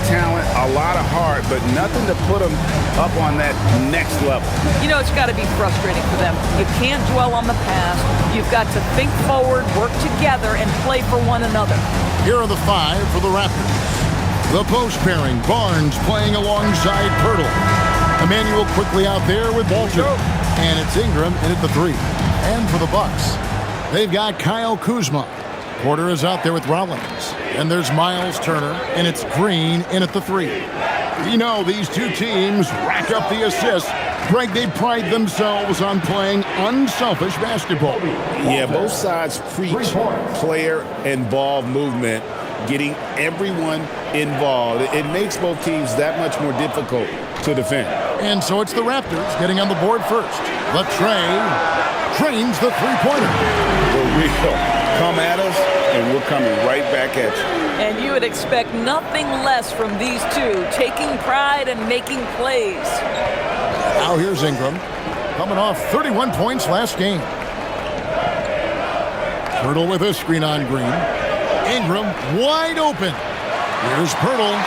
talent, a lot of heart, but nothing to put them up on that next level. You know, it's got to be frustrating for them. You can't dwell on the past. You've got to think forward, work together, and play for one another. Here are the five for the Raptors. The post pairing, Barnes playing alongside Pirtle. Emmanuel quickly out there with Walter. And it's Ingram in at the 3. And for the Bucks, they've got Kyle Kuzma. Porter is out there with Rollins. And there's Miles Turner, and it's Green in at the 3. You know, these two teams rack up the assists. Greg, they pride themselves on playing unselfish basketball. Yeah, both sides preach player and ball movement, getting everyone involved. It makes both teams that much more difficult to defend. And so it's the Raptors getting on the board first. Latrey trains the three-pointer. For real. Come at us, and we're coming right back at you. And you would expect nothing less from these two, taking pride and making plays. Now here's Ingram, coming off 31 points last game. Pirtle with a screen on Green. Ingram wide open. Here's Pirtle.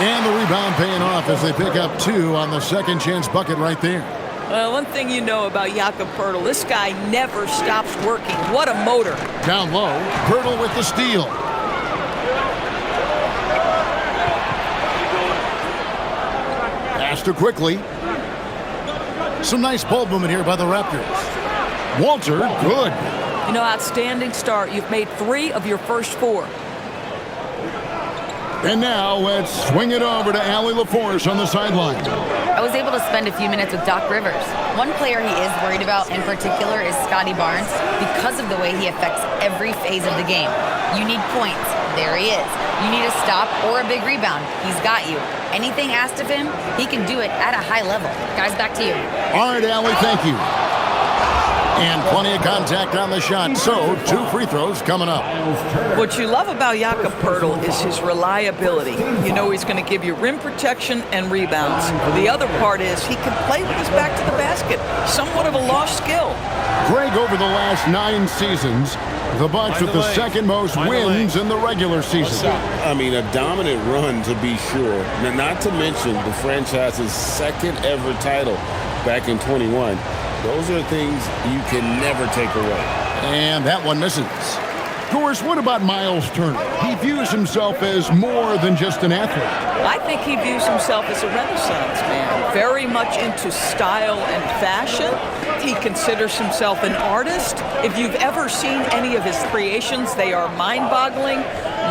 And the rebound paying off as they pick up 2 on the second chance bucket right there. One thing you know about Jakob Poeltl, this guy never stops working. What a motor. Down low, Poeltl with the steal. Pass to quickly. Some nice ball movement here by the Raptors. Walter, good. You know, outstanding start. You've made 3 of your first 4. And now let's swing it over to Allie LaForce on the sideline. I was able to spend a few minutes with Doc Rivers. One player he is worried about in particular is Scotty Barnes because of the way he affects every phase of the game. You need points. There he is. You need a stop or a big rebound. He's got you. Anything asked of him, he can do it at a high level. Guys, back to you. All right, Allie, thank you. And plenty of contact on the shot. So, 2 free throws coming up. What you love about Jakob Poeltl is his reliability. You know he's going to give you rim protection and rebounds. The other part is he can play with his back to the basket. Somewhat of a lost skill. Greg, over the last 9 seasons, the Bucks with the second most wins in the regular season. I mean, a dominant run to be sure. Now, not to mention the franchise's second ever title back in 21. Those are things you can never take away. And that one misses. Doris, what about Miles Turner? He views himself as more than just an athlete. I think he views himself as a Renaissance man, very much into style and fashion. He considers himself an artist. If you've ever seen any of his creations, they are mind-boggling.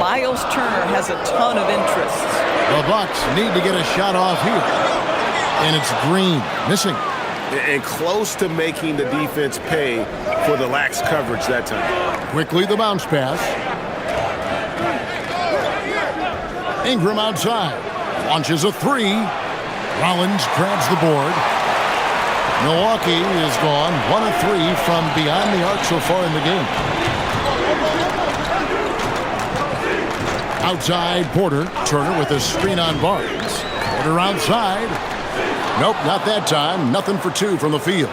Miles Turner has a ton of interests. The Bucks need to get a shot off here. And it's Green, missing. And close to making the defense pay for the lax coverage that time. Quickly the bounce pass. Ingram outside. Launches a 3. Rollins grabs the board. Milwaukee is gone 1 of 3 from beyond the arc so far in the game. Outside Porter. Turner with a screen on Barnes. Porter outside. Nope, not that time. Nothing for 2 from the field.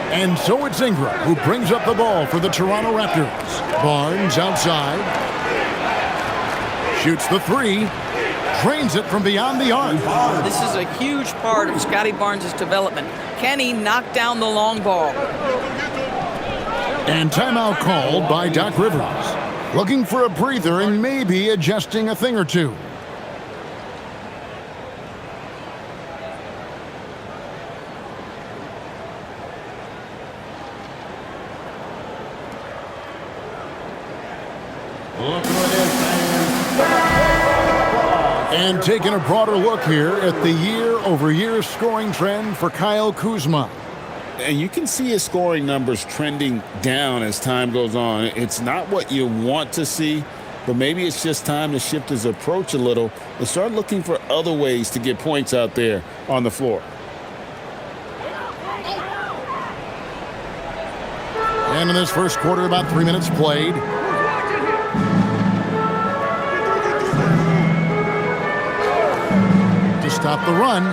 And so it's Ingram who brings up the ball for the Toronto Raptors. Barnes outside. Shoots the 3. Drains it from beyond the arc. This is a huge part of Scotty Barnes' development. Can he knock down the long ball? And timeout called by Doc Rivers. Looking for a breather and maybe adjusting a thing or 2. And taking a broader look here at the year-over-year scoring trend for Kyle Kuzma. And you can see his scoring numbers trending down as time goes on. It's not what you want to see, but maybe it's just time to shift his approach a little and start looking for other ways to get points out there on the floor. And in this first quarter, about 3 minutes played. Stop the run.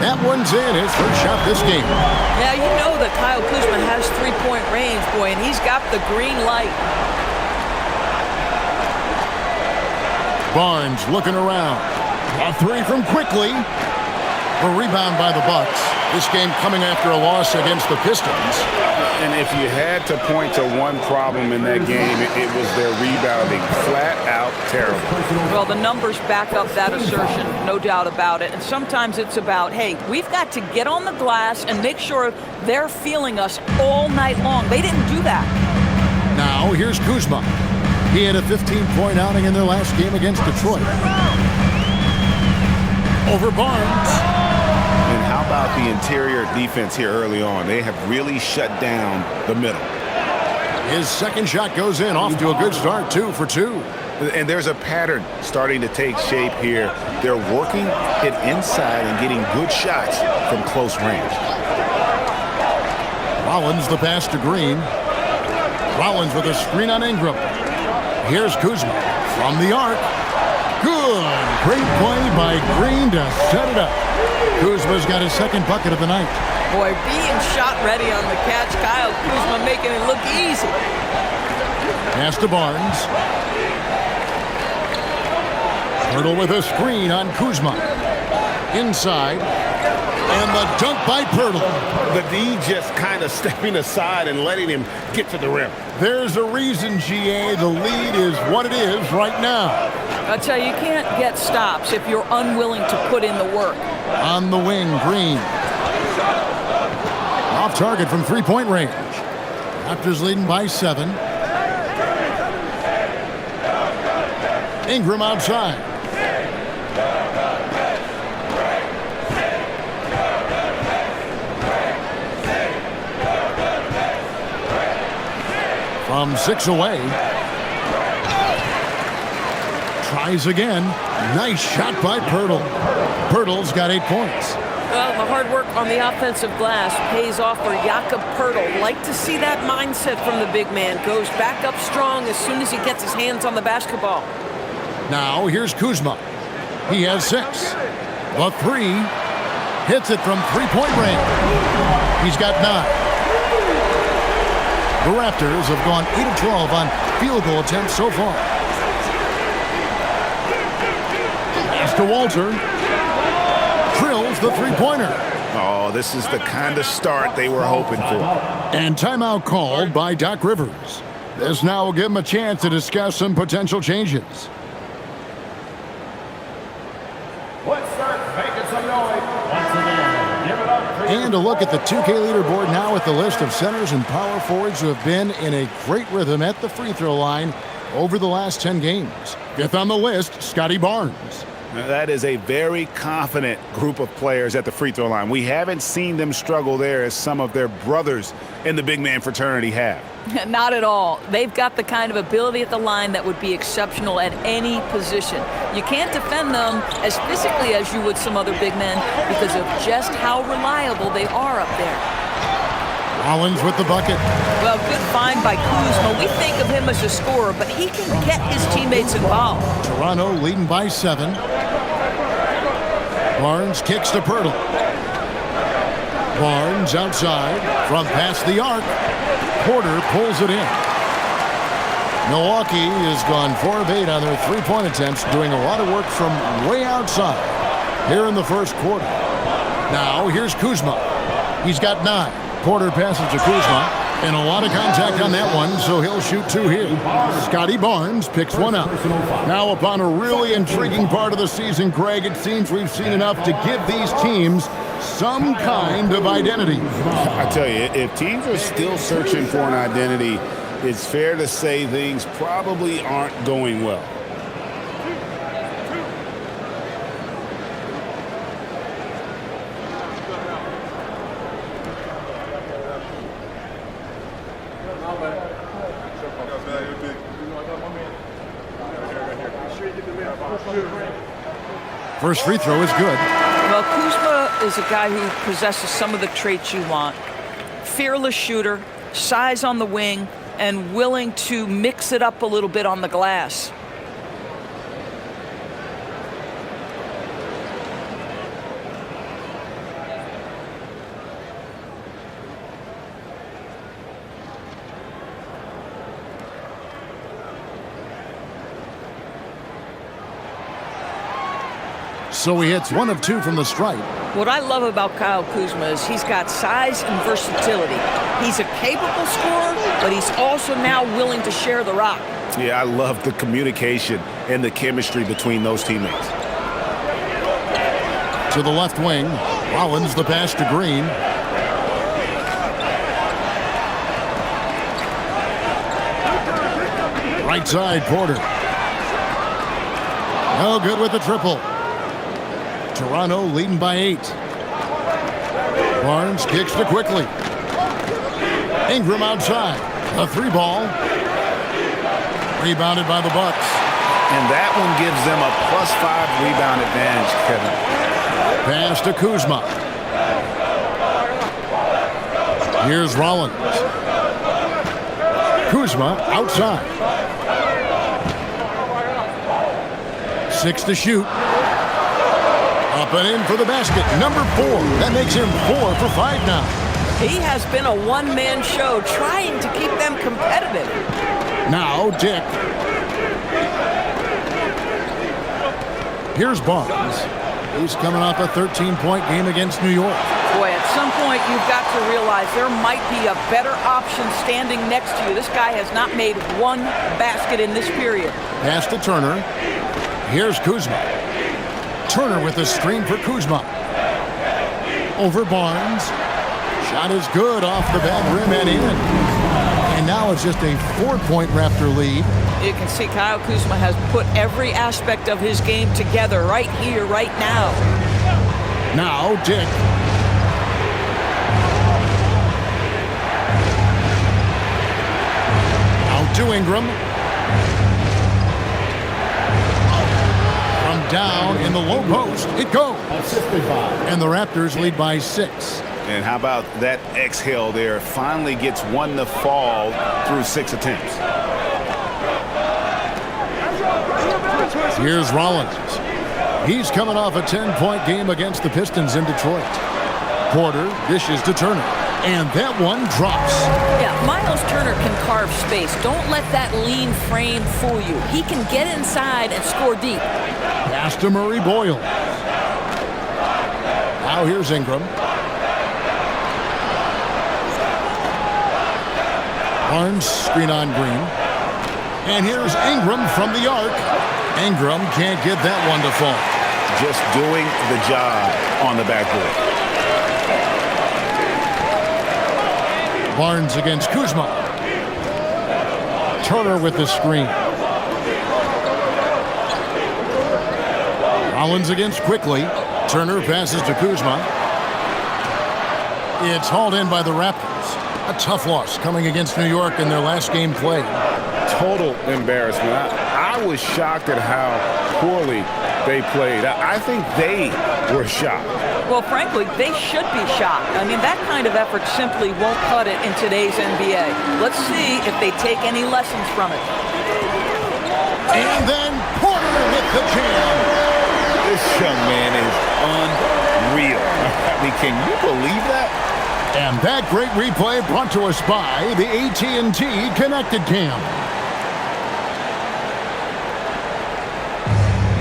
That one's in. His first shot this game. Now, you know that Kyle Kuzma has 3-point range, boy, and he's got the green light. Barnes looking around. A three from quickly. A rebound by the Bucks. This game coming after a loss against the Pistons. And if you had to point to one problem in that game, it was their rebounding. Flat out terrible. Well, the numbers back up that assertion, no doubt about it. And sometimes it's about, hey, we've got to get on the glass and make sure they're feeling us all night long. They didn't do that. Now, here's Kuzma. He had a 15-point outing in their last game against Detroit. Over Barnes. And how about the interior defense here early on? They have really shut down the middle. His second shot goes in, off to a good start, 2 for 2. And there's a pattern starting to take shape here. They're working it inside and getting good shots from close range. Rollins the pass to Green. Rollins with a screen on Ingram. Here's Kuzma from the arc. Good. Great play by Green to set it up. Kuzma's got his second bucket of the night. Boy, being shot ready on the catch, Kyle Kuzma making it look easy. Pass to Barnes. Hurdle with a screen on Kuzma. Inside. And the dunk by Pirtle. The D just kind of stepping aside and letting him get to the rim. There's a reason, GA. The lead is what it is right now. I'll tell you, you can't get stops if you're unwilling to put in the work. On the wing, Green. Off target from three-point range. Raptors leading by 7. Ingram outside. From 6 away. Tries again. Nice shot by Pirtle. Pirtle's got 8 points. Well, the hard work on the offensive glass pays off for Jakob Pirtle. Like to see that mindset from the big man. Goes back up strong as soon as he gets his hands on the basketball. Now here's Kuzma. He has 6. The 3. Hits it from three-point range. He's got 9. The Raptors have gone 8 of 12 on field goal attempts so far. Pass to Walter. Drills the three-pointer. Oh, this is the kind of start they were hoping for. And timeout called by Doc Rivers. This now will give him a chance to discuss some potential changes. Let's start making some noise. Once again, give it up. And a look at the 2K leaderboard now with the list of centers and power forwards who have been in a great rhythm at the free throw line over the last 10 games. 5th on the list, Scotty Barnes. Now, that is a very confident group of players at the free throw line. We haven't seen them struggle there as some of their brothers in the big man fraternity have. Not at all. They've got the kind of ability at the line that would be exceptional at any position. You can't defend them as physically as you would some other big men because of just how reliable they are up there. Rollins with the bucket. Well, good find by Kuzma. We think of him as a scorer, but he can get his teammates involved. Toronto leading by 7. Barnes kicks to Pirtle. Barnes outside from past the arc. Porter pulls it in. Milwaukee has gone 4 of 8 on their three-point attempts, doing a lot of work from way outside here in the first quarter. Now here's Kuzma. He's got 9. Porter passes to Kuzma, and a lot of contact on that one, so he'll shoot 2 here. Scotty Barnes picks one up. Now upon a really intriguing part of the season, Greg, it seems we've seen enough to give these teams some kind of identity. I tell you, if teams are still searching for an identity, it's fair to say things probably aren't going well. First free throw is good. Well, Kuzma is a guy who possesses some of the traits you want. Fearless shooter, size on the wing, and willing to mix it up a little bit on the glass. So he hits 1 of 2 from the stripe. What I love about Kyle Kuzma is he's got size and versatility. He's a capable scorer, but he's also now willing to share the rock. Yeah, I love the communication and the chemistry between those teammates. To the left wing, Rollins the pass to Green. Right side, Porter. No good with the triple. Toronto leading by 8. Barnes kicks to quickly. Ingram outside. A 3-ball. Rebounded by the Bucks. And that one gives them a +5 rebound advantage, Kevin. Pass to Kuzma. Here's Rollins. Kuzma outside. 6 to shoot. Up and in for the basket. Number 4. That makes him 4 for 5 now. He has been a one-man show trying to keep them competitive. Now Dick. Here's Barnes. He's coming off a 13-point game against New York. Boy, at some point you've got to realize there might be a better option standing next to you. This guy has not made one basket in this period. Pass to Turner. Here's Kuzma. Turner with the screen for Kuzma. Over Barnes. Shot is good off the bad rim and in. And now it's just a 4-point Raptor lead. You can see Kyle Kuzma has put every aspect of his game together right here, right now. Now Dick. Out to Ingram. From down in the low post. It goes. And the Raptors lead by 6. And how about that exhale there? Finally gets one to fall through 6 attempts. Here's Rollins. He's coming off a 10-point game against the Pistons in Detroit. Porter dishes to Turner. And that one drops. Yeah, Miles Turner can carve space. Don't let that lean frame fool you. He can get inside and score deep. Pass to Murray Boyle. Now here's Ingram. Barnes screen on Green. And here's Ingram from the arc. Ingram can't get that one to fall. Just doing the job on the backboard. Barnes against Kuzma. Turner with the screen. Rollins against quickly. Turner passes to Kuzma. It's hauled in by the Raptors. A tough loss coming against New York in their last game played. Total embarrassment. I was shocked at how poorly they played. I think they were shocked. Well, frankly, they should be shocked. I mean, that kind of effort simply won't cut it in today's NBA. Let's see if they take any lessons from it. And then Porter with the jam. This young man is unreal. I mean, can you believe that? And that great replay brought to us by the AT&T Connected Cam.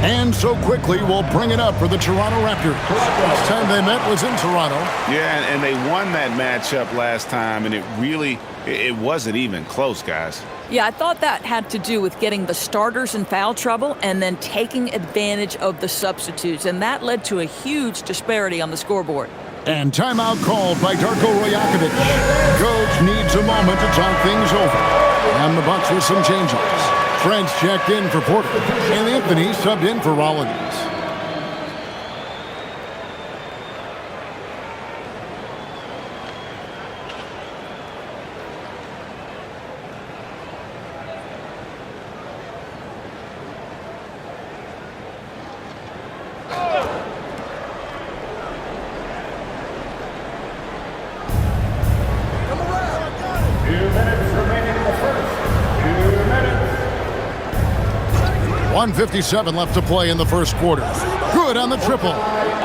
And so quickly, we'll bring it up for the Toronto Raptors. Last time they met was in Toronto. Yeah, and they won that matchup last time, and it wasn't even close, guys. Yeah, I thought that had to do with getting the starters in foul trouble and then taking advantage of the substitutes, and that led to a huge disparity on the scoreboard. And timeout called by Darko Rajakovic. Coach needs a moment to talk things over. And the Bucks with some changes. French checked in for Porter, and Anthony subbed in for Rollins. Remaining in the first. 2 minutes. 1:57 left to play in the first quarter. Good on the triple.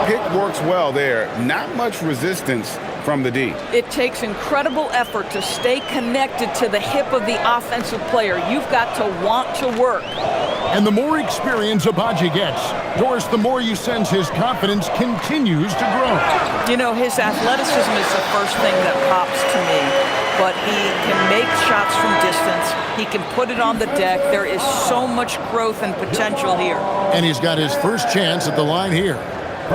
Pick works well there. Not much resistance from the D. It takes incredible effort to stay connected to the hip of the offensive player. You've got to want to work. And the more experience Agbaji gets, Doris, the more you sense his confidence continues to grow. You know, his athleticism is the first thing that pops to me, but he can make shots from distance. He can put it on the deck. There is so much growth and potential here. And he's got his first chance at the line here.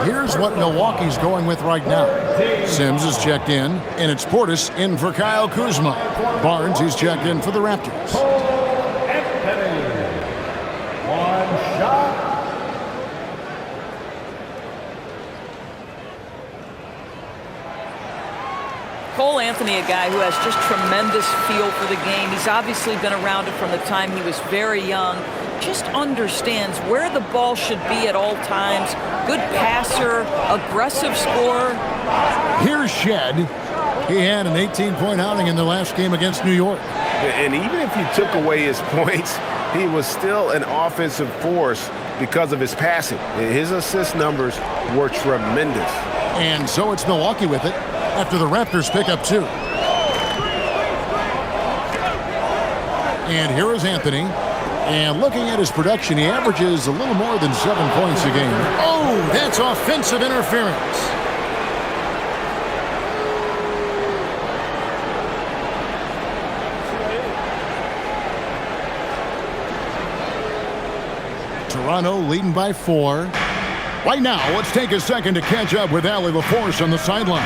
Here's what Milwaukee's going with right now. Sims is checked in, and it's Portis in for Kyle Kuzma. Barnes, he's checked in for the Raptors. One shot. Cole Anthony, a guy who has just tremendous feel for the game. He's obviously been around it from the time he was very young. Just understands where the ball should be at all times. Good passer, aggressive scorer. Here's Shed. He had an 18-point outing in the last game against New York. And even if you took away his points, he was still an offensive force because of his passing. His assist numbers were tremendous. And so it's Milwaukee with it after the Raptors pick up 2. And here is Anthony. And looking at his production, he averages a little more than 7 points a game. Oh, that's offensive interference. Toronto leading by 4. Right now, let's take a second to catch up with Allie LaForce on the sidelines.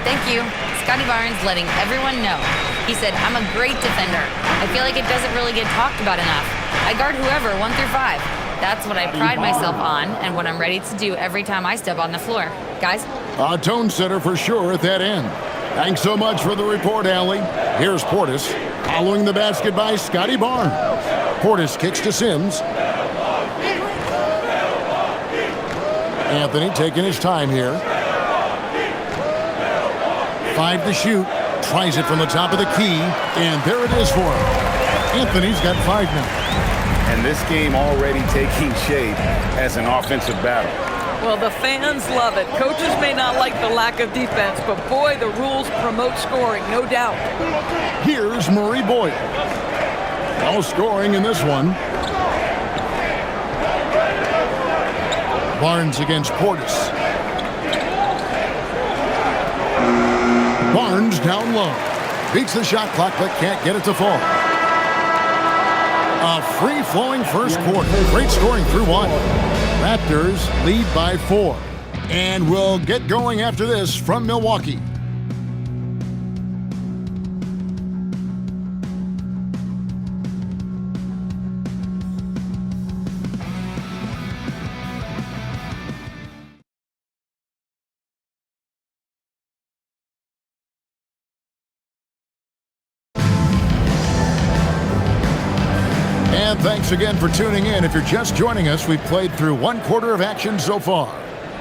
Thank you. Scotty Barnes letting everyone know. He said, I'm a great defender. I feel like it doesn't really get talked about enough. I guard whoever, 1 through 5. That's what I pride myself on and what I'm ready to do every time I step on the floor. Guys? A tone setter for sure at that end. Thanks so much for the report, Allie. Here's Portis, following the basket by Scotty Barnes. Portis kicks to Sims. Anthony taking his time here. 5 to shoot. Tries it from the top of the key. And there it is for him. Anthony's got 5 now. And this game already taking shape as an offensive battle. Well, the fans love it. Coaches may not like the lack of defense, but boy, the rules promote scoring, no doubt. Here's Murray Boyd. No scoring in this one. Barnes against Portis. Barnes down low. Beats the shot clock, but can't get it to fall. A free-flowing first quarter. Great scoring through 1. Raptors lead by 4. And we'll get going after this from Milwaukee. And thanks again for tuning in. If you're just joining us, we've played through 1 quarter of action so far.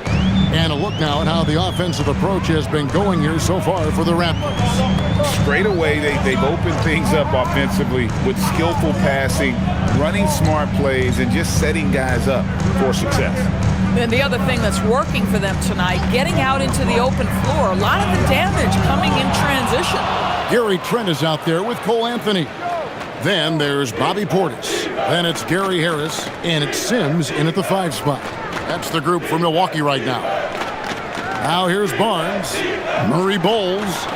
And a look now at how the offensive approach has been going here so far for the Raptors. Straight away, they've opened things up offensively with skillful passing, running smart plays, and just setting guys up for success. And the other thing that's working for them tonight, getting out into the open floor. A lot of the damage coming in transition. Gary Trent is out there with Cole Anthony. Then there's Bobby Portis. Then it's Gary Harris, and it's Sims in at the 5 spot. That's the group for Milwaukee right now. Now here's Barnes, Murray Bowles,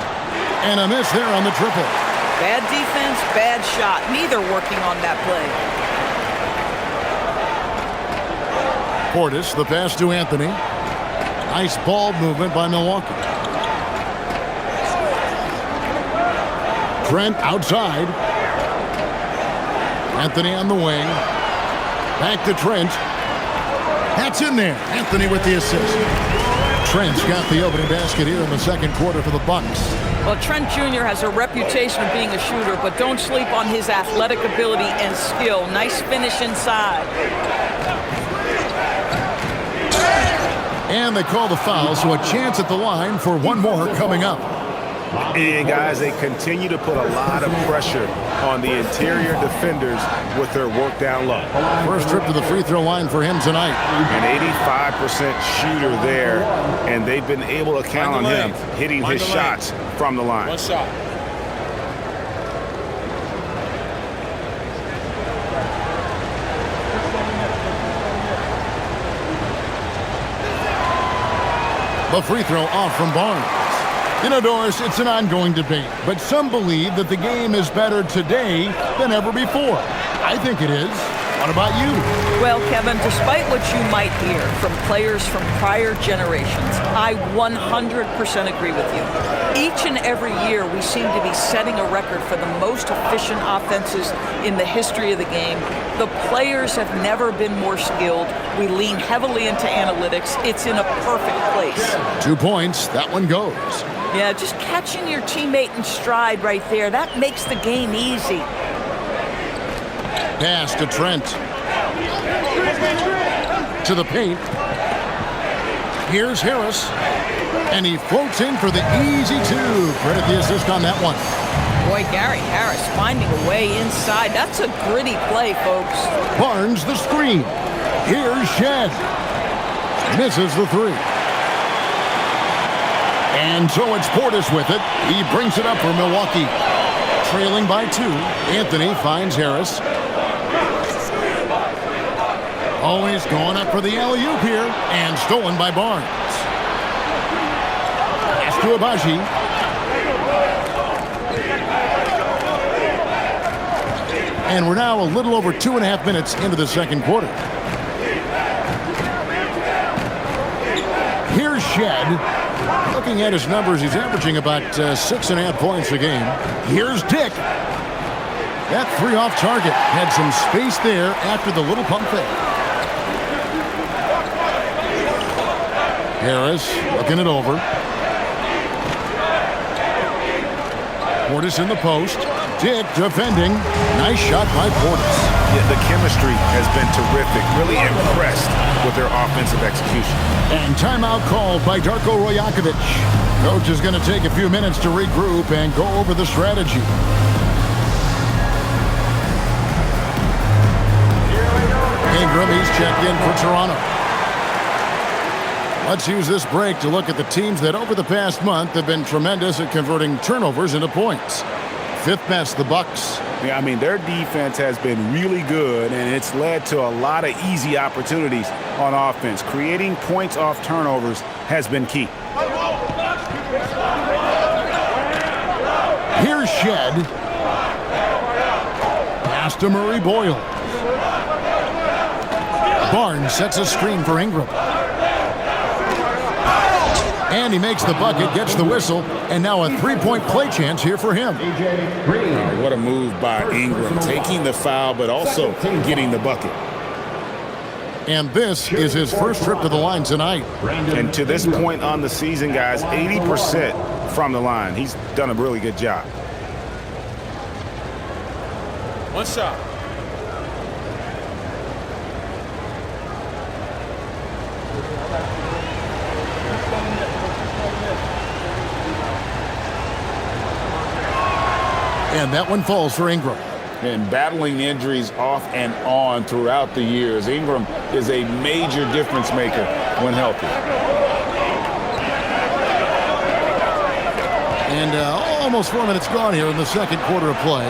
and a miss there on the triple. Bad defense, bad shot. Neither working on that play. Portis, the pass to Anthony. Nice ball movement by Milwaukee. Trent outside. Anthony on the wing. Back to Trent. That's in there. Anthony with the assist. Trent's got the opening basket here in the second quarter for the Bucks. Well, Trent Jr. has a reputation of being a shooter, but don't sleep on his athletic ability and skill. Nice finish inside. And they call the foul, so a chance at the line for one more coming up. And guys, they continue to put a lot of pressure on the interior defenders with their work down low. First trip to the free throw line for him tonight. An 85% shooter there, and they've been able to count on him hitting his shots from the line. One shot. The free throw off from Barnes. You know, Doris, it's an ongoing debate, but some believe that the game is better today than ever before. I think it is. What about you? Well, Kevin, despite what you might hear from players from prior generations, I 100% agree with you. Each and every year, we seem to be setting a record for the most efficient offenses in the history of the game. The players have never been more skilled. We lean heavily into analytics. It's in a perfect place. 2 points. That one goes. Yeah, just catching your teammate in stride right there, that makes the game easy. Pass to Trent. To the paint. Here's Harris. And he floats in for the easy two. Credit the assist on that one. Boy, Gary Harris finding a way inside. That's a gritty play, folks. Barnes the screen. Here's Shed. Misses the three. And so it's Portis with it. He brings it up for Milwaukee. Trailing by 2. Anthony finds Harris. Always going up for the alley-oop here. And stolen by Barnes. Pass to Abaji. And we're now a little over 2.5 minutes into the second quarter. Here's Shed. Looking at his numbers, he's averaging about 6.5 points a game. Here's Dick. That three off target. Had some space there after the little pump fake. Harris looking it over. Portis in the post. Dick defending. Nice shot by Portis. Yeah, the chemistry has been terrific. Really impressed with their offensive execution. And timeout called by Darko Rojakovic. Coach is going to take a few minutes to regroup and go over the strategy. Ingram, he's checked in for Toronto. Let's use this break to look at the teams that over the past month have been tremendous at converting turnovers into points. Fifth best, the Bucks. Yeah, I mean, their defense has been really good, and it's led to a lot of easy opportunities on offense. Creating points off turnovers has been key. Here's Shed. Pass to Murray Boyle. Barnes sets a screen for Ingram. And he makes the bucket, gets the whistle, and now a three-point play chance here for him. What a move by Ingram, taking the foul, but also getting the bucket. And this is his first trip to the line tonight. And to this point on the season, guys, 80% from the line. He's done a really good job. One shot. And that one falls for Ingram. And battling injuries off and on throughout the years, Ingram is a major difference maker when healthy. And almost 4 minutes gone here in the second quarter of play.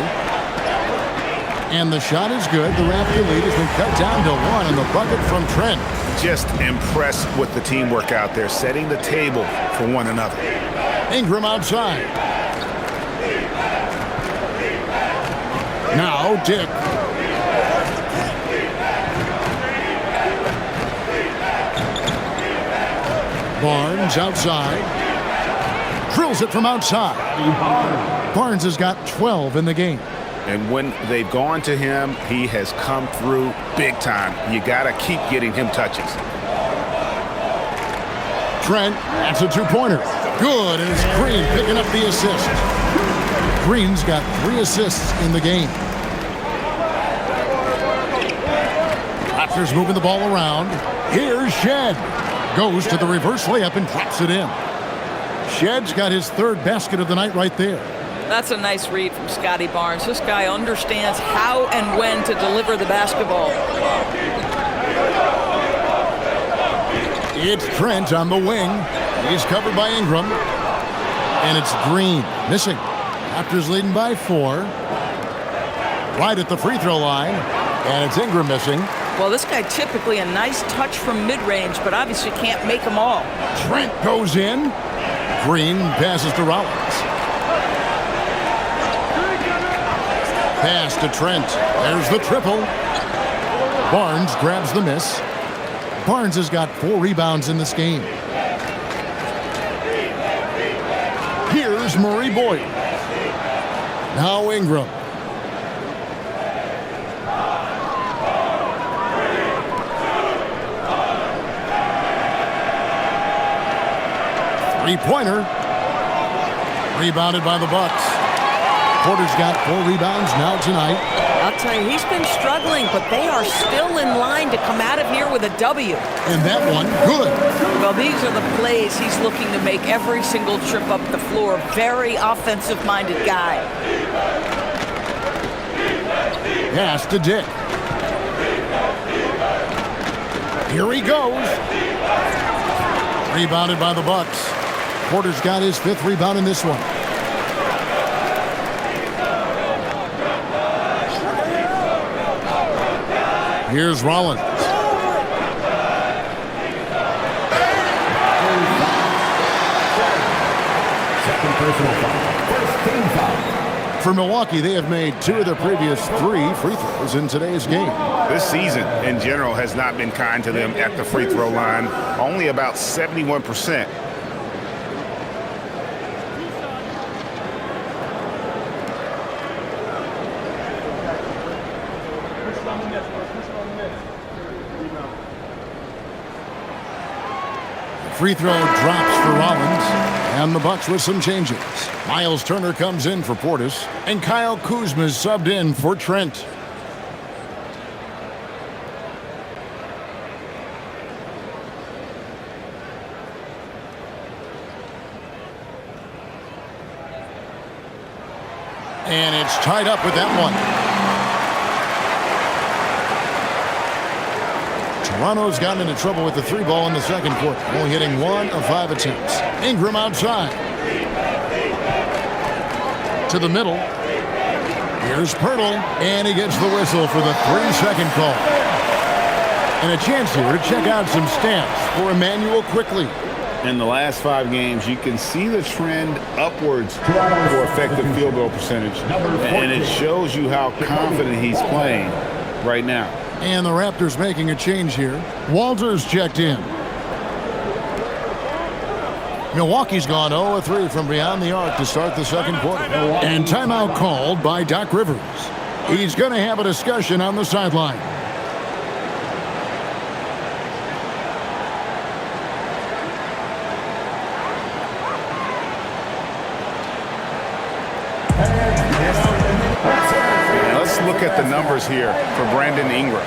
And the shot is good. The Raptor lead has been cut down to 1 in the bucket from Trent. Just impressed with the teamwork out there, setting the table for one another. Ingram outside. Now Dick. Barnes outside. Drills it from outside. Barnes has got 12 in the game. And when they've gone to him, he has come through big time. You got to keep getting him touches. Trent, that's a two-pointer. Good, and it's Green picking up the assist. Green's got 3 assists in the game. Raptors moving the ball around. Here's Shed. Goes to the reverse layup and drops it in. Shed's got his 3rd basket of the night right there. That's a nice read from Scotty Barnes. This guy understands how and when to deliver the basketball. It's Trent on the wing. He's covered by Ingram. And it's Green missing. Raptors leading by 4. Right at the free throw line. And it's Ingram missing. Well, this guy typically a nice touch from mid-range, but obviously can't make them all. Trent goes in. Green passes to Rollins. Pass to Trent. There's the triple. Barnes grabs the miss. Barnes has got 4 rebounds in this game. Here's Murray Boyd. Now Ingram. Three-pointer. Rebounded by the Bucks. Porter's got 4 rebounds now tonight. I'll tell you, he's been struggling, but they are still in line to come out of here with a W. And that one, good. Well, these are the plays he's looking to make every single trip up the floor. Very offensive-minded guy. Pass to Dick. Here he goes. Rebounded by the Bucks. Porter's got his 5th rebound in this one. Here's Rollins. Second personal foul. First team foul. For Milwaukee, they have made 2 of their previous 3 free throws in today's game. This season, in general, has not been kind to them at the free throw line. Only about 71%. Free throw drops for Rollins, and the Bucks with some changes. Miles Turner comes in for Portis, and Kyle Kuzma is subbed in for Trent. And it's tied up with that one. Toronto's gotten into trouble with the 3 ball in the second quarter, only hitting 1 of 5 attempts. Ingram outside. To the middle. Here's Pirtle, and he gets the whistle for the 3-second call. And a chance here to check out some stats for Emmanuel quickly. In the last 5 games, you can see the trend upwards for effective field goal percentage. And it shows you how confident he's playing right now. And the Raptors making a change here. Walters checked in. Milwaukee's gone 0-3 from beyond the arc to start the second quarter. And timeout called by Doc Rivers. He's going to have a discussion on the sideline. Let's look at the numbers here for Brandon Ingram.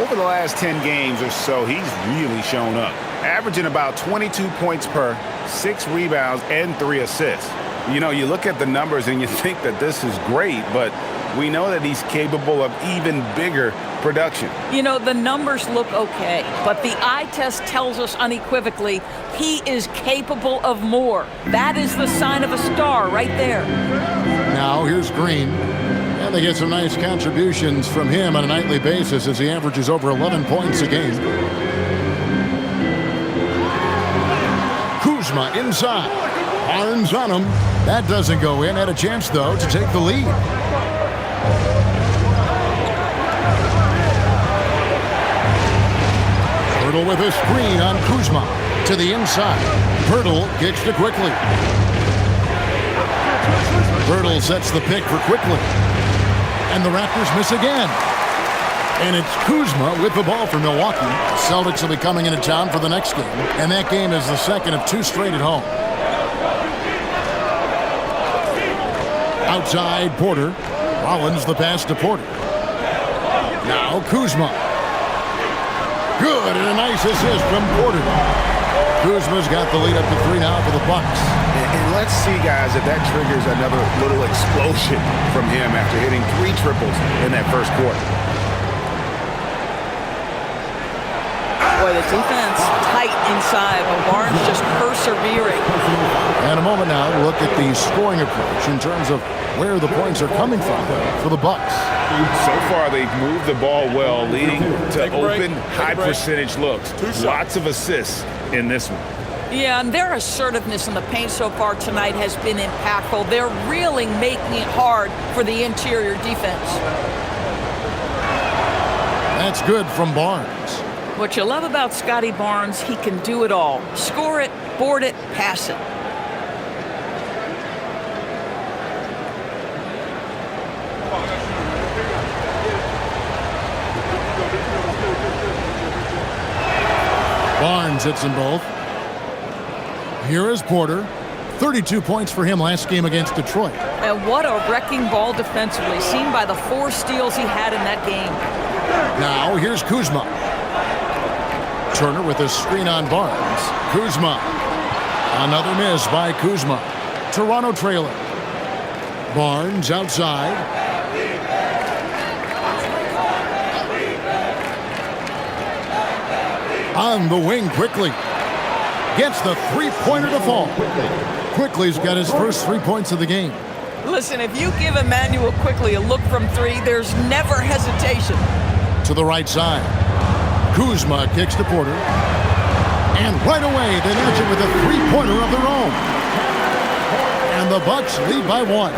Over the last 10 games or so, he's really shown up, averaging about 22 points per, 6 rebounds, and 3 assists. You know, you look at the numbers and you think that this is great, but we know that he's capable of even bigger production. You know, the numbers look okay, but the eye test tells us unequivocally he is capable of more. That is the sign of a star right there. Now here's Green. And they get some nice contributions from him on a nightly basis as he averages over 11 points a game. Kuzma inside. Barnes on him. That doesn't go in. Had a chance, though, to take the lead. Pirtle with a screen on Kuzma. To the inside. Pirtle kicks to Quickly. Pirtle sets the pick for Quickly. And the Raptors miss again. And it's Kuzma with the ball for Milwaukee. Celtics will be coming into town for the next game. And that game is the second of 2 straight at home. Outside Porter. Rollins the pass to Porter. Now Kuzma. Good, and a nice assist from Porter. Kuzma's got the lead up to 3 now for the Bucks. And let's see, guys, if that triggers another little explosion from him after hitting 3 triples in that first quarter. Well, Boy, the defense tight inside, but Barnes just persevering. And a moment now, look at the scoring approach in terms of where the points are coming from for the Bucks. So far, they've moved the ball well, leading to open, high-percentage looks. Lots of assists in this one. Yeah, and their assertiveness in the paint so far tonight has been impactful. They're really making it hard for the interior defense. That's good from Barnes. What you love about Scotty Barnes, he can do it all. Score it, board it, pass it. Barnes hits them both. Here is Porter. 32 points for him last game against Detroit. And what a wrecking ball defensively, seen by the 4 steals he had in that game. Now here's Kuzma. Turner with a screen on Barnes. Kuzma. Another miss by Kuzma. Toronto trailing. Barnes outside. On the wing quickly. Gets the three-pointer to fall. Quickly's got his first 3 points of the game. Listen, if you give Emmanuel Quickly a look from 3, there's never hesitation. To the right side. Kuzma kicks to Porter. And right away, they match it with a three-pointer of their own. And the Bucks lead by 1.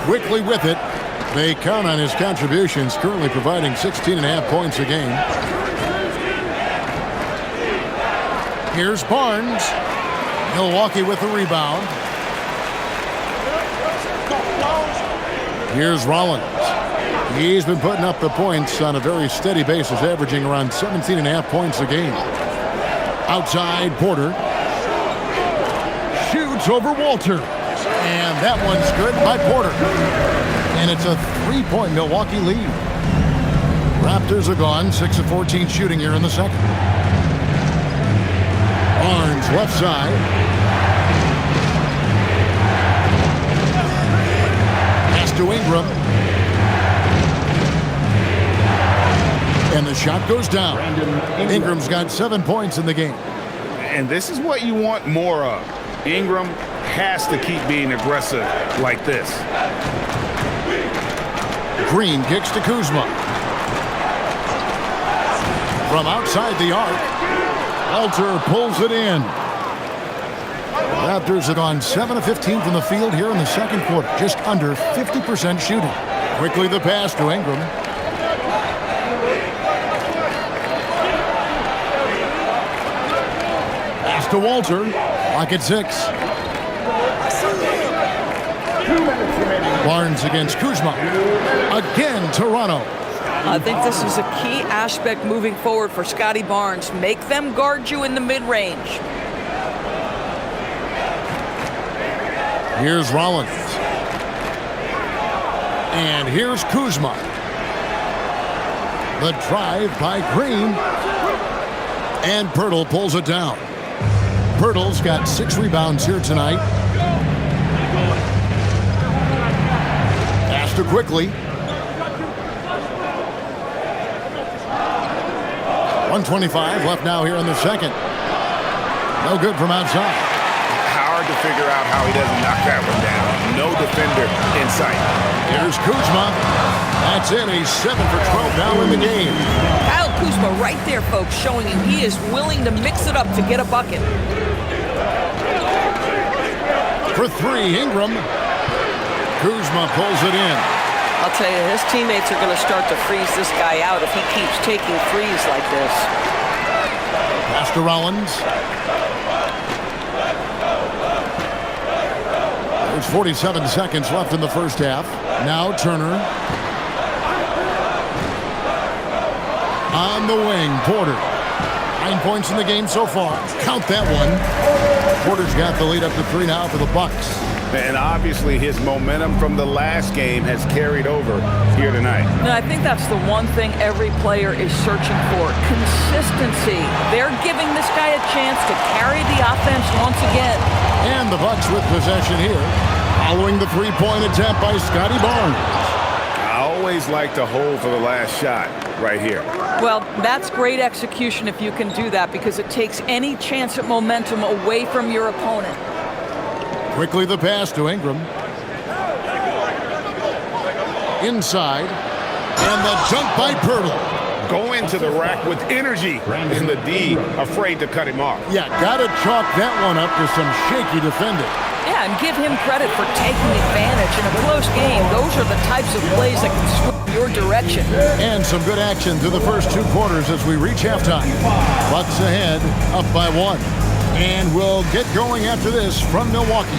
Quickly with it. They count on his contributions, currently providing 16.5 points a game. Here's Barnes. Milwaukee with the rebound. Here's Rollins. He's been putting up the points on a very steady basis, averaging around 17.5 points a game. Outside, Porter. Shoots over Walter. And that one's good by Porter. And it's a 3-point Milwaukee lead. Raptors are gone, 6 of 14 shooting here in the second. Barnes left side. Pass to Ingram. And the shot goes down. Ingram's got 7 points in the game. And this is what you want more of. Ingram has to keep being aggressive like this. Green kicks to Kuzma. From outside the arc, Walter pulls it in. Raptors are on 7 of 15 from the field here in the second quarter, just under 50% shooting. Quickly the pass to Ingram. Pass to Walter. Lock at 6. Barnes against Kuzma. Again, Toronto. I think this is a key aspect moving forward for Scotty Barnes. Make them guard you in the mid-range. Here's Rollins. And here's Kuzma. The drive by Green. And Pirtle pulls it down. Pirtle's got 6 rebounds here tonight. Pass to Quickly. 1:25 left now here in the second. No good from outside. Hard to figure out how he doesn't knock that one down. No defender in sight. Here's Kuzma. That's it. He's 7 for 12 now in the game. Kyle Kuzma right there, folks, showing you he is willing to mix it up to get a bucket. For 3, Ingram. Kuzma pulls it in. I'll tell you, his teammates are going to start to freeze this guy out if he keeps taking threes like this. Pass to Rollins. There's 47 seconds left in the first half. Now Turner. On the wing, Porter. 9 points in the game so far. Count that one. Porter's got the lead up to 3 now for the Bucks. And obviously his momentum from the last game has carried over here tonight. No, I think that's the one thing every player is searching for. Consistency. They're giving this guy a chance to carry the offense once again. And the Bucks with possession here. Following the 3-point attempt by Scotty Barnes. always like to hold for the last shot right here. Well, that's great execution if you can do that, because it takes any chance at momentum away from your opponent. Quickly the pass to Ingram. Inside. And the dunk by Pirtle. Go into the rack with energy in the D, afraid to cut him off. Yeah, got to chalk that one up to some shaky defending. Yeah, and give him credit for taking advantage in a close game. Those are the types of plays that can swing your direction. And some good action through the first 2 quarters as we reach halftime. Bucks ahead, up by 1. And we'll get going after this from Milwaukee.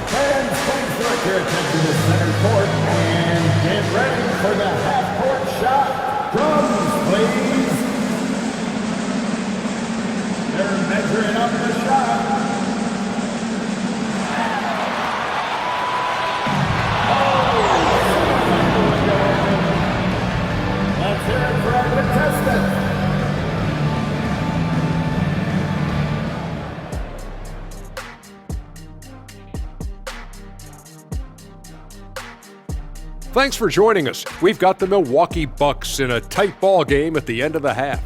Fans, please direct your attention to center court and get ready for the half-court shot. Drums, please. They're measuring up the shot. Let's hear it for our contestant. Thanks for joining us. We've got the Milwaukee Bucks in a tight ball game at the end of the half.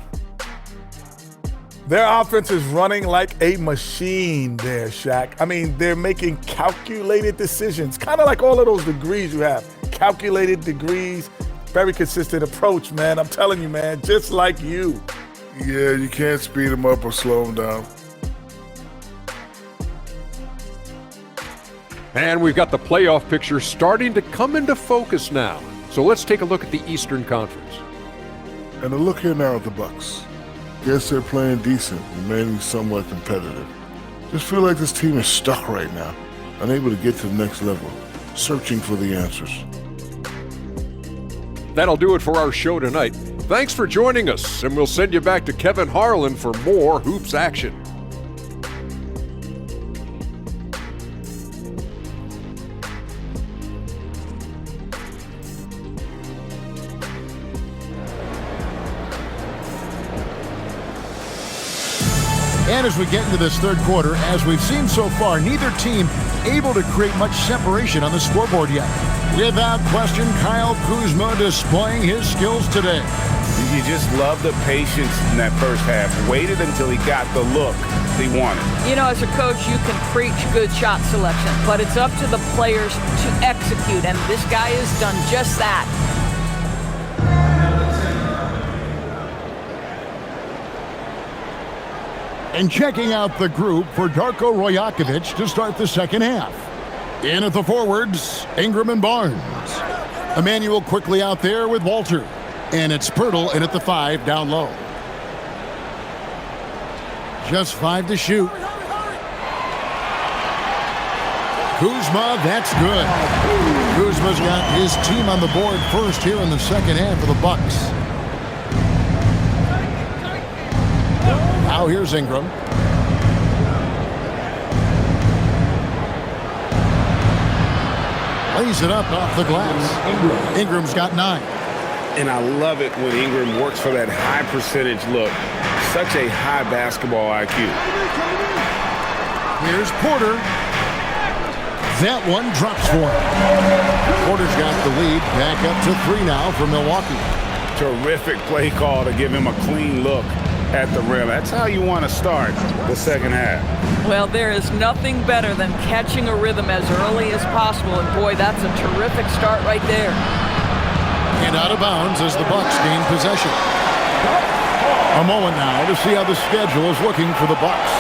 Their offense is running like a machine there, Shaq. I mean, they're making calculated decisions, kind of like all of those degrees you have. Calculated degrees, very consistent approach, man. I'm telling you, man, just like you. Yeah, you can't speed them up or slow them down. And we've got the playoff picture starting to come into focus now. So let's take a look at the Eastern Conference. And a look here now at the Bucks. Guess they're playing decent, remaining somewhat competitive. Just feel like this team is stuck right now, unable to get to the next level, searching for the answers. That'll do it for our show tonight. Thanks for joining us, and we'll send you back to Kevin Harlan for more Hoops action. And as we get into this third quarter, as we've seen so far, neither team able to create much separation on the scoreboard yet. Without question, Kyle Kuzma displaying his skills today. You just love the patience in that first half. Waited until he got the look he wanted. You know, as a coach, you can preach good shot selection, but it's up to the players to execute, and this guy has done just that. And checking out the group for Darko Rajakovic to start the second half. In at the forwards, Ingram and Barnes. Emmanuel quickly out there with Walter. And it's Pirtle in at the 5 down low. Just 5 to shoot. Kuzma, that's good. Kuzma's got his team on the board first here in the second half for the Bucks. Now here's Ingram. Lays it up off the glass. Ingram's got 9. And I love it when Ingram works for that high percentage look. Such a high basketball IQ. Here's Porter. That one drops for him. Porter's got the lead. Back up to 3 now for Milwaukee. Terrific play call to give him a clean look at the rim. That's how you want to start the second half. Well, there is nothing better than catching a rhythm as early as possible, and boy, that's a terrific start right there. And out of bounds as the Bucks gain possession. A moment now to see how the schedule is looking for the Bucks.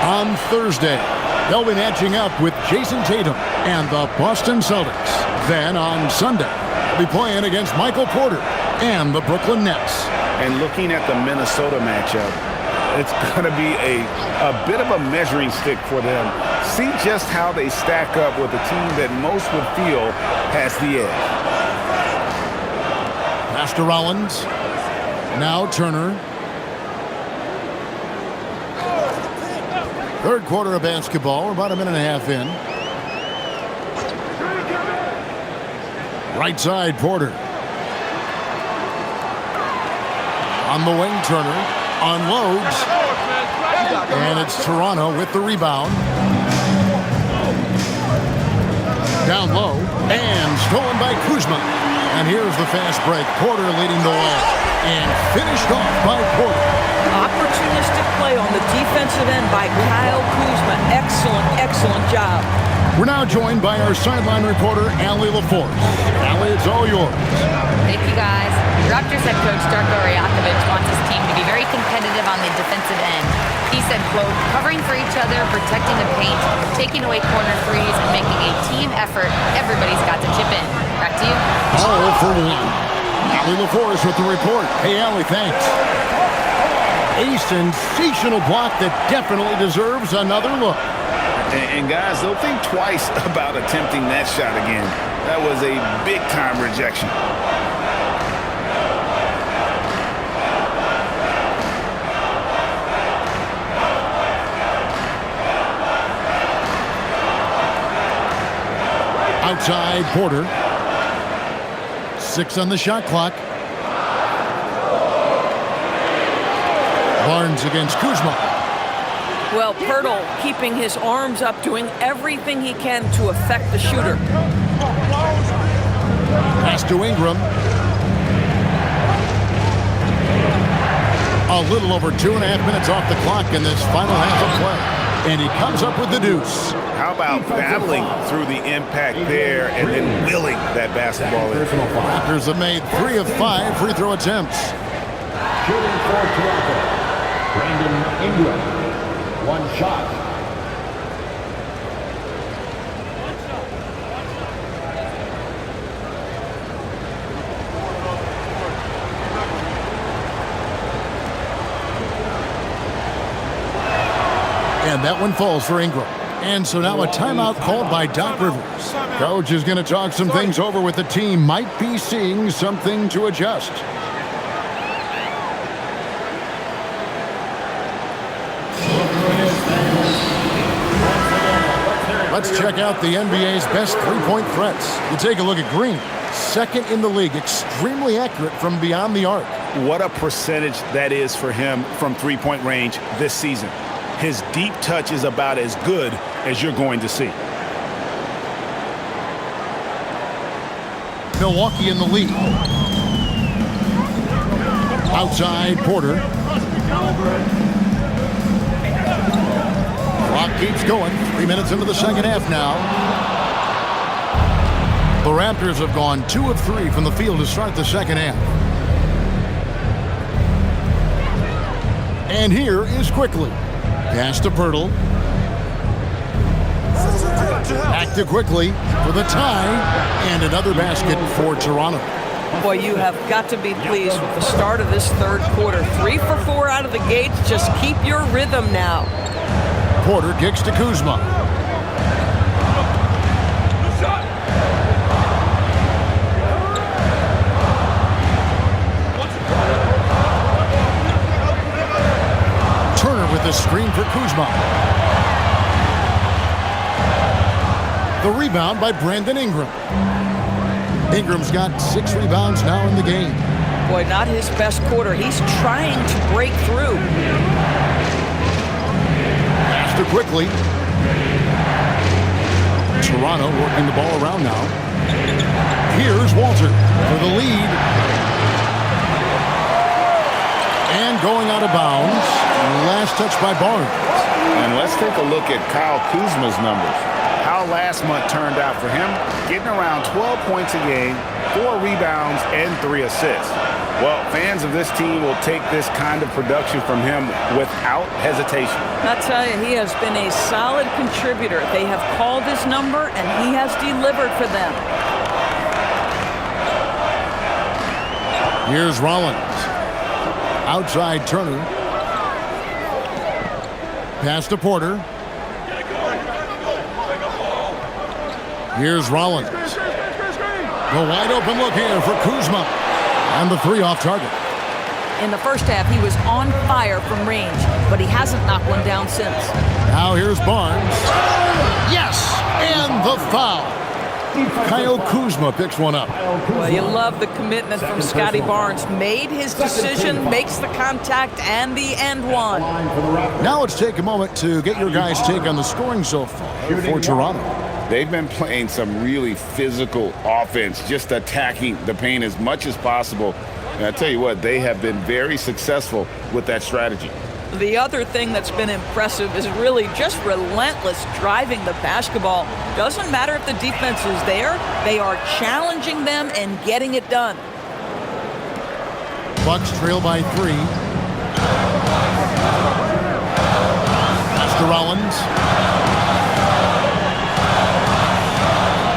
On Thursday, they'll be matching up with Jason Tatum and the Boston Celtics. Then on Sunday, they'll be playing against Michael Porter and the Brooklyn Nets. And looking at the Minnesota matchup, it's going to be a bit of a measuring stick for them. See just how they stack up with a team that most would feel has the edge. Pass to Rollins. Now Turner. Third quarter of basketball. We're about a minute and a half in. Right side, Porter. On the wing, Turner unloads. And it's Toronto with the rebound. Down low, and stolen by Kuzma. And here's the fast break. Porter leading the way, and finished off by Porter. Opportunistic play on the defensive end by Kyle Kuzma. Excellent, excellent job. We're now joined by our sideline reporter, Allie LaForce. Allie, it's all yours. Thank you, guys. Raptors head coach Darko Rajakovic wants his team to be very competitive on the defensive end. He said, quote, covering for each other, protecting the paint, taking away corner threes, and making a team effort. Everybody's got to chip in. Back to you. All for one. Allie LaForce with the report. Hey, Allie, thanks. A sensational block that definitely deserves another look. And guys, they'll think twice about attempting that shot again. That was a big-time rejection. Outside Porter. 6 on the shot clock. Barnes against Kuzma. Well, Pirtle keeping his arms up, doing everything he can to affect the shooter. Pass to Ingram. A little over 2.5 minutes off the clock in this final half of play. And he comes up with the deuce. How about battling through the impact there and then willing that basketball in? Raptors have made 3 of 5 free throw attempts. Shooting for Toronto, Brandon Ingram. 1 shot. And that one falls for Ingram. And so now a timeout called by Doc Rivers. Coach is going to talk some things over with the team. Might be seeing something to adjust. Let's check out the NBA's best three-point threats. You take a look at Green. 2nd in the league, extremely accurate from beyond the arc. What a percentage that is for him from three-point range this season. His deep touch is about as good as you're going to see. Milwaukee in the lead. Outside Porter. Clock keeps going. 3 minutes into the second half now. The Raptors have gone 2 of 3 from the field to start the second half. And here is Quickly. Pass to Pirtle. Back to Quickly for the tie. And another basket for Toronto. Boy, you have got to be pleased with the start of this third quarter. 3 for 4 out of the gates. Just keep your rhythm now. Porter kicks to Kuzma. Turner with the screen for Kuzma. The rebound by Brandon Ingram. Ingram's got 6 rebounds now in the game. Boy, not his best quarter. He's trying to break through. Quickly. Toronto working the ball around now. Here's Walter for the lead. And going out of bounds. Last touch by Barnes. And let's take a look at Kyle Kuzma's numbers. How last month turned out for him, getting around 12 points a game, 4 rebounds, and 3 assists. Well, fans of this team will take this kind of production from him without hesitation. I tell you, he has been a solid contributor. They have called his number, and he has delivered for them. Here's Rollins. Outside Turner. Pass to Porter. Here's Rollins. The wide open look here for Kuzma. And the 3 off target. In the first half, he was on fire from range, but he hasn't knocked one down since. Now here's Barnes. Yes! And the foul. Kyle Kuzma picks one up. Well, you love the commitment from Scotty Barnes. Made his decision, makes the contact, and the end one. Now let's take a moment to get your guys' take on the scoring so far for Toronto. They've been playing some really physical offense, just attacking the paint as much as possible. And I tell you what, they have been very successful with that strategy. The other thing that's been impressive is really just relentless driving the basketball. Doesn't matter if the defense is there, they are challenging them and getting it done. Bucks trail by 3. Pass to Rollins.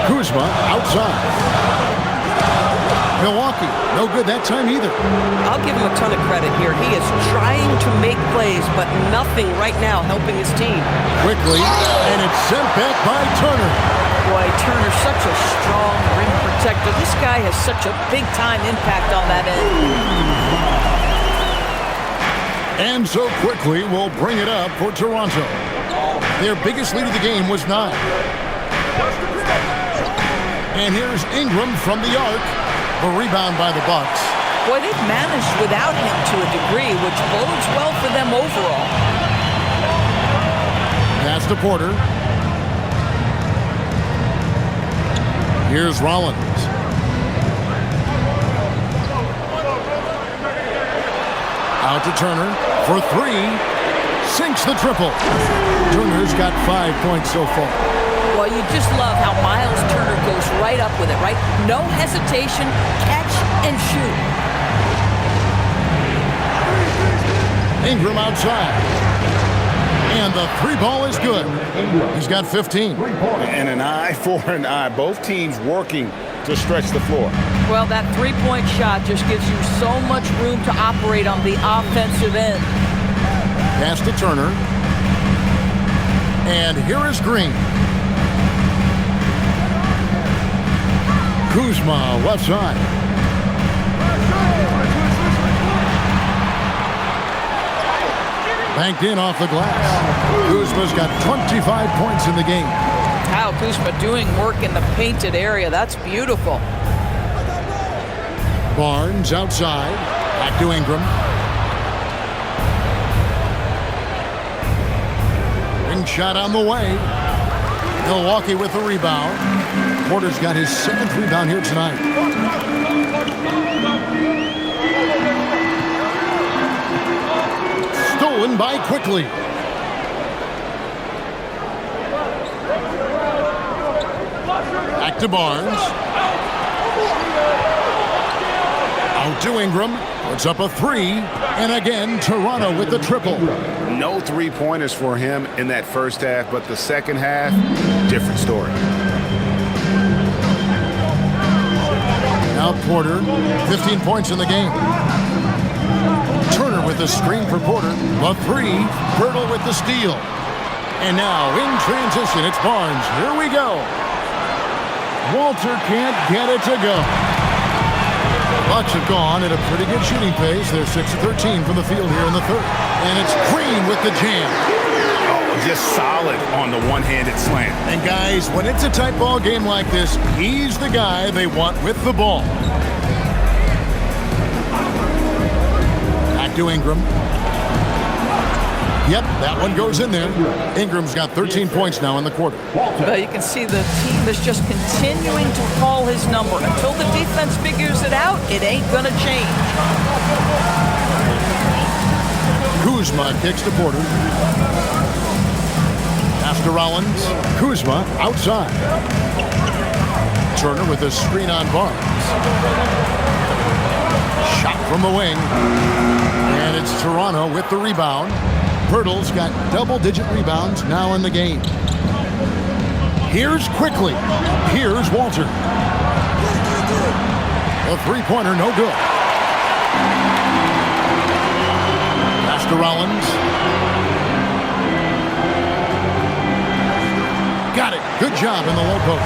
Kuzma outside. Milwaukee, no good that time either. I'll give him a ton of credit here. He is trying to make plays, but nothing right now helping his team. Quickly, and it's sent back by Turner. Boy, Turner's such a strong rim protector. This guy has such a big-time impact on that end. And so quickly, we'll bring it up for Toronto. Their biggest lead of the game was 9. And here's Ingram from the arc. A rebound by the Bucks. Boy, they've managed without him to a degree, which bodes well for them overall. Pass to Porter. Here's Rollins. Out to Turner for 3. Sinks the triple. Turner's got 5 points so far. Well, you just love how Miles Turner goes right up with it, right? No hesitation, catch and shoot. Ingram outside. And the 3 ball is good. He's got 15. And an eye for an eye. Both teams working to stretch the floor. Well, that three-point shot just gives you so much room to operate on the offensive end. Pass to Turner. And here is Green. Kuzma, left side. Banked in off the glass. Kuzma's got 25 points in the game. Kyle Kuzma doing work in the painted area. That's beautiful. Barnes outside. Back to Ingram. Ring shot on the way. Milwaukee with the rebound. Porter's got his 7th rebound here tonight. Stolen by Quickly. Back to Barnes. Out to Ingram. Puts up a 3. And again, Toronto with the triple. No three-pointers for him in that first half, but the second half, different story. Now Porter, 15 points in the game. Turner with the screen for Porter. The 3, Pirtle with the steal. And now in transition, it's Barnes. Here we go. Walter can't get it to go. Bucks have gone at a pretty good shooting pace. They're 6 of 13 from the field here in the 3rd. And it's Green with the jam. Just solid on the one-handed slam. And guys, when it's a tight ball game like this, he's the guy they want with the ball. Back to Ingram. Yep, that one goes in there. Ingram's got 13 points now in the quarter. Well, you can see the team is just continuing to call his number. Until the defense figures it out, it ain't going to change. Kuzma kicks to Porter. Pass to Rollins. Kuzma outside. Turner with a screen on Barnes. Shot from the wing. And it's Toronto with the rebound. Pirtle's got double-digit rebounds now in the game. Here's Quickly. Here's Walter. A three-pointer, no good. Pass to Rollins. Got it. Good job in the low post.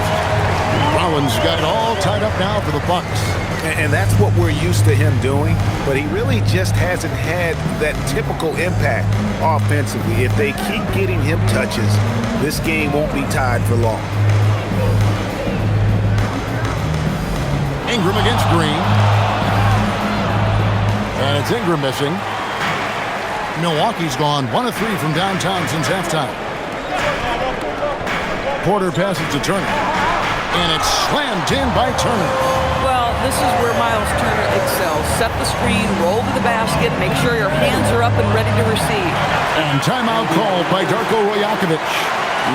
Rollins got it all tied up now for the Bucks. And that's what we're used to him doing, but he really just hasn't had that typical impact offensively. If they keep getting him touches, this game won't be tied for long. Ingram against Green. And it's Ingram missing. Milwaukee's gone 1 of 3 from downtown since halftime. Porter passes to Turner. And it's slammed in by Turner. Well, this is where Miles Turner excels. Set the screen, roll to the basket, make sure your hands are up and ready to receive. And timeout called by Darko Rajakovic.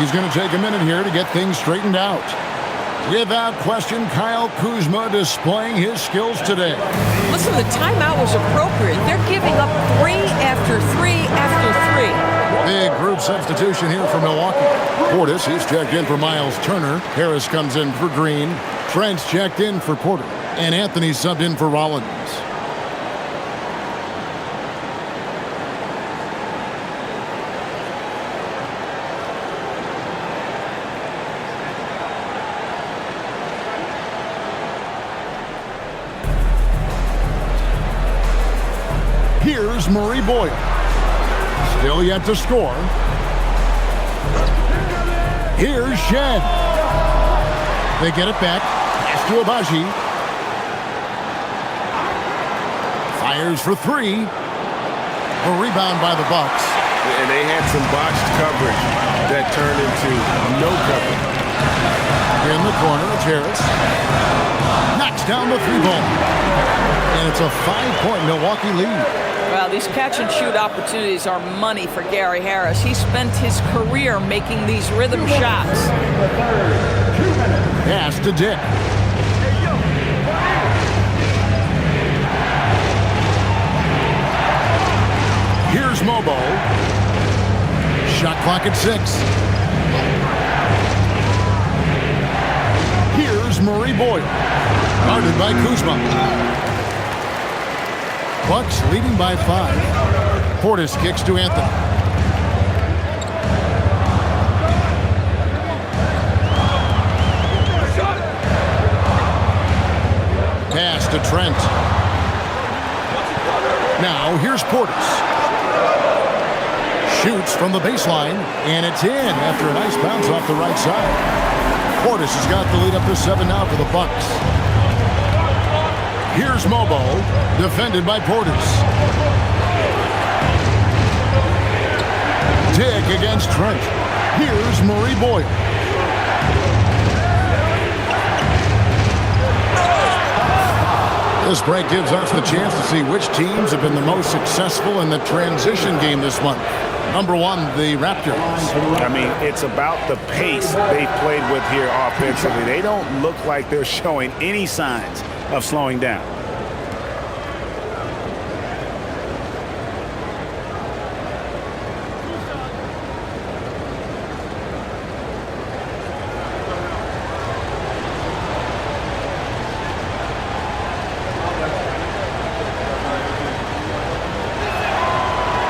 He's going to take a minute here to get things straightened out. Without question, Kyle Kuzma displaying his skills today. Listen, the timeout was appropriate. They're giving up 3 after 3 after 3. Big group substitution here for Milwaukee. Portis, he's checked in for Miles Turner. Harris comes in for Green. Trent's checked in for Porter. And Anthony subbed in for Rollins. Here's Murray Boyle. Still yet to score. Here's Shed. They get it back. Pass to Abaji. Fires for 3. A rebound by the Bucks. And they had some botched coverage that turned into no coverage. In the corner, it's Harris. Knocks down the 3-ball. And it's a 5-point Milwaukee lead. Well, these catch-and-shoot opportunities are money for Gary Harris. He spent his career making these rhythm shots. Pass to Dick. Here's Mobo. Shot clock at 6. Here's Murray Boyle. Guarded by Kuzma. Bucks leading by 5. Portis kicks to Anthony. Pass to Trent. Now here's Portis. Shoots from the baseline, and it's in after a nice bounce off the right side. Portis has got the lead up to 7 now for the Bucks. Here's Mobo, defended by Portis. Dick against Trent. Here's Murray Boyle. This break gives us the chance to see which teams have been the most successful in the transition game this month. Number 1, the Raptors. I mean, it's about the pace they've played with here offensively. They don't look like they're showing any signs of slowing down.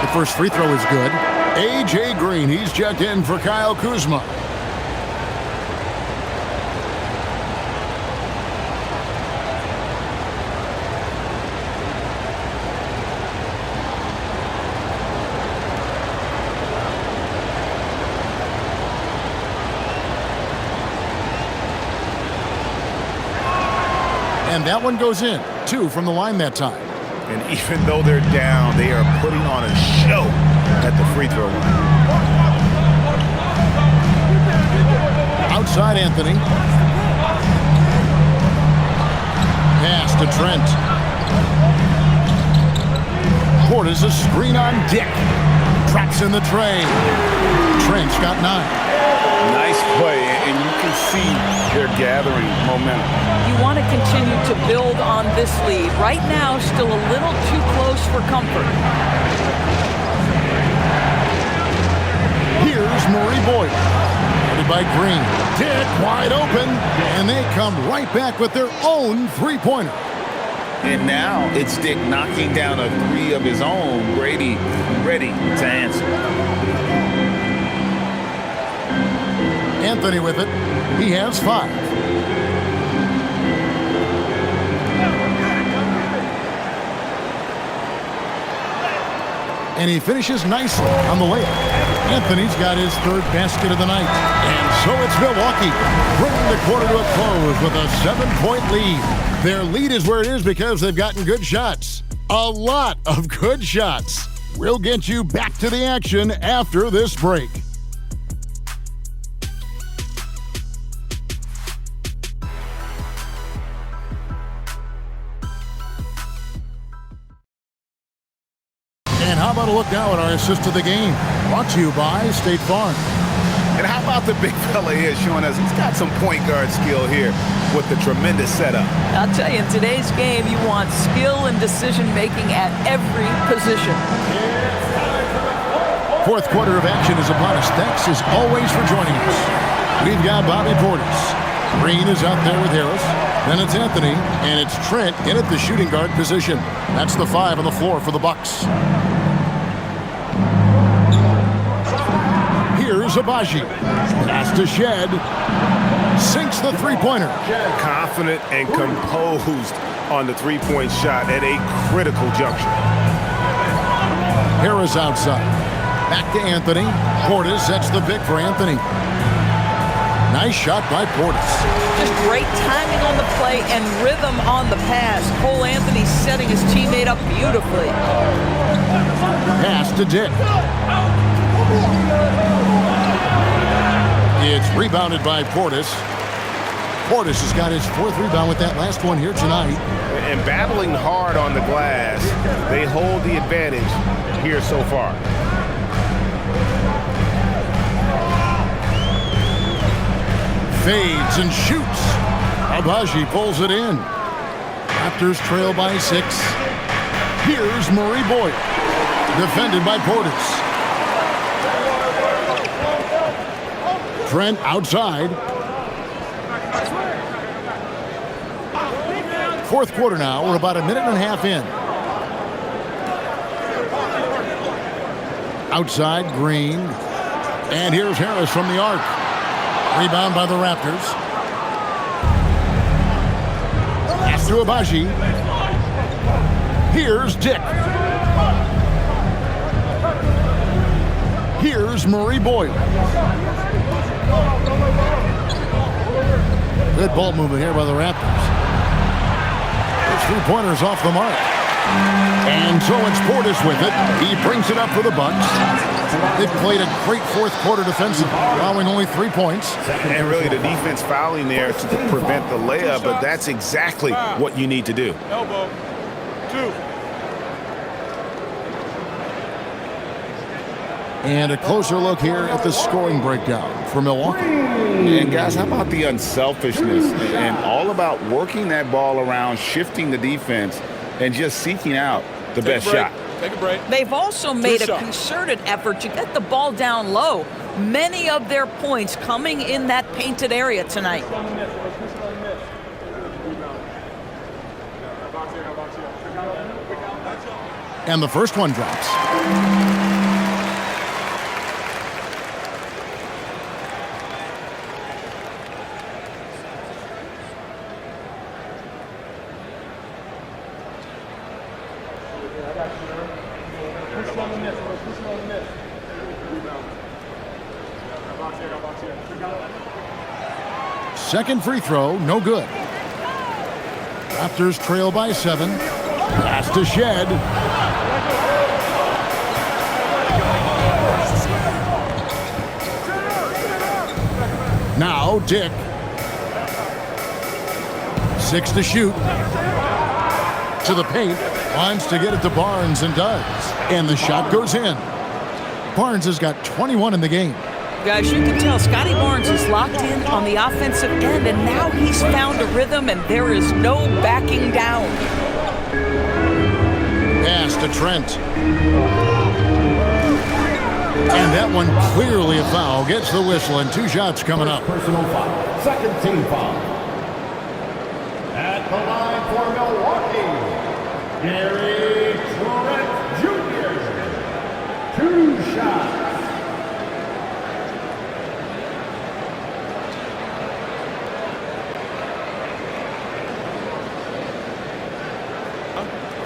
The first free throw is good. A.J. Green, he's checked in for Kyle Kuzma. And that one goes in. 2 from the line that time. And even though they're down, they are putting on a show at the free throw line. Outside Anthony. Pass to Trent. Portis a screen on Dick. Traps in the tray. Trent's got 9. Nice play, and you can see they're gathering momentum. You want to continue to build on this lead. Right now, still a little too close for comfort. Here's Murray Boyle. Headed by Green. Dick wide open, and they come right back with their own three-pointer. And now it's Dick knocking down a 3 of his own. Brady ready to answer. Anthony with it. He has 5. And he finishes nicely on the layup. Anthony's got his 3rd basket of the night. And so it's Milwaukee bringing the quarter to a close with a 7-point lead. Their lead is where it is because they've gotten good shots. A lot of good shots. We'll get you back to the action after this break. how about a look now at our assist of the game? Brought to you by State Farm. And how about the big fella here showing us he's got some point guard skill here with the tremendous setup. I'll tell you, in today's game, you want skill and decision-making at every position. Fourth quarter of action is upon us. Thanks as always for joining us. We've got Bobby Portis. Green is out there with Harris. Then it's Anthony, and it's Trent in at the shooting guard position. That's the 5 on the floor for the Bucks. Here's Abaji. Pass to Shed. Sinks the three-pointer. Confident and composed on the three-point shot at a critical juncture. Harris outside. Back to Anthony. Portis sets the pick for Anthony. Nice shot by Portis. Just great timing on the play and rhythm on the pass. Cole Anthony setting his teammate up beautifully. Pass to Dick. It's rebounded by Portis. Portis has got his 4th rebound with that last one here tonight. And battling hard on the glass, they hold the advantage here so far. Fades and shoots. Abaji pulls it in. Raptors trail by 6. Here's Murray Boyd. Defended by Portis. Trent outside. Fourth quarter now. We're about a minute and a half in. Outside, Green. And here's Harris from the arc. Rebound by the Raptors. Pass to Abaji. Here's Dick. Here's Murray Boyd. Good ball movement here by the Raptors. It's 3-pointers off the mark. And so it's Portis with it. He brings it up for the Bucks. They've played a great fourth quarter defensive, allowing only 3 points. And really the defense fouling there to prevent the layup, but that's exactly what you need to do. Elbow. 2. And a closer look here at the scoring breakdown for Milwaukee. And guys, how about the unselfishness and all about working that ball around, shifting the defense, and just seeking out the best shot. Take a break. They've also made a concerted effort to get the ball down low. Many of their points coming in that painted area tonight. And the first one drops. Second free throw, no good. Raptors trail by 7. Pass to Shed. Now Dick. 6 to shoot. To the paint. Wants to get it to Barnes and does. And the shot goes in. Barnes has got 21 in the game. Guys, you can tell Scotty Barnes is locked in on the offensive end, and now he's found a rhythm, and there is no backing down. Pass to Trent. And that one clearly a foul. Gets the whistle, and 2 shots coming up. Personal foul. Second team foul. At the line for Milwaukee, Gary Trent Jr. 2 shots.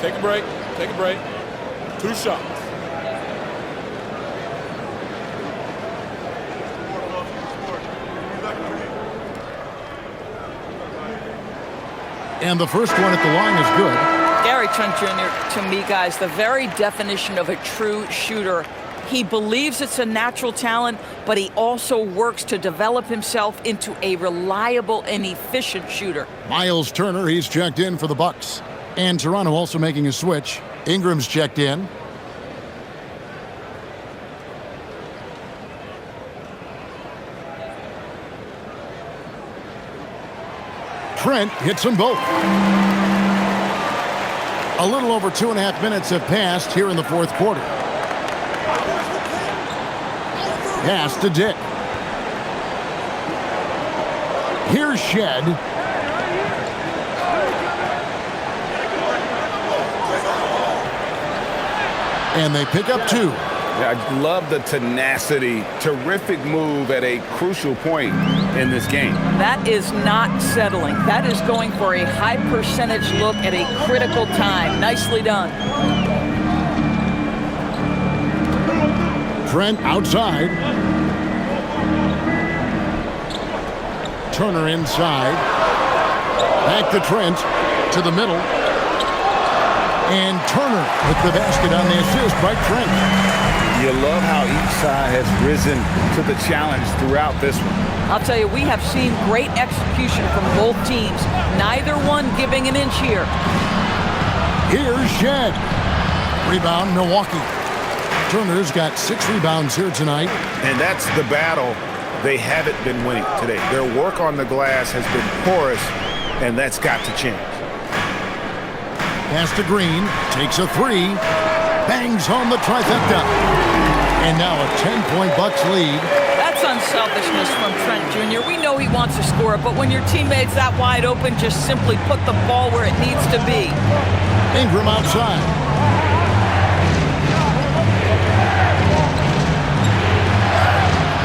Take a break. Take a break. 2 shots. And the first one at the line is good. Gary Trent Jr., to me, guys, the very definition of a true shooter. He believes it's a natural talent, but he also works to develop himself into a reliable and efficient shooter. Miles Turner, he's checked in for the Bucks. And Toronto also making a switch. Ingram's checked in. Trent hits them both. A little over 2.5 minutes have passed here in the fourth quarter. Pass to Dick. Here's Shed. And they pick up 2. Yeah, I love the tenacity. Terrific move at a crucial point in this game. That is not settling. That is going for a high percentage look at a critical time. Nicely done. Trent outside. Turner inside. Back to Trent. To the middle. And Turner with the basket on the assist by Trent. You love how each side has risen to the challenge throughout this one. I'll tell you, we have seen great execution from both teams. Neither one giving an inch here. Here's Shed. Rebound, Milwaukee. Turner's got 6 rebounds here tonight. And that's the battle they haven't been winning today. Their work on the glass has been porous, and that's got to change. Pass to Green, takes a 3, bangs home the trifecta. And now a 10-point Bucks lead. That's unselfishness from Trent Jr. We know he wants to score, but when your teammate's that wide open, just simply put the ball where it needs to be. Ingram outside.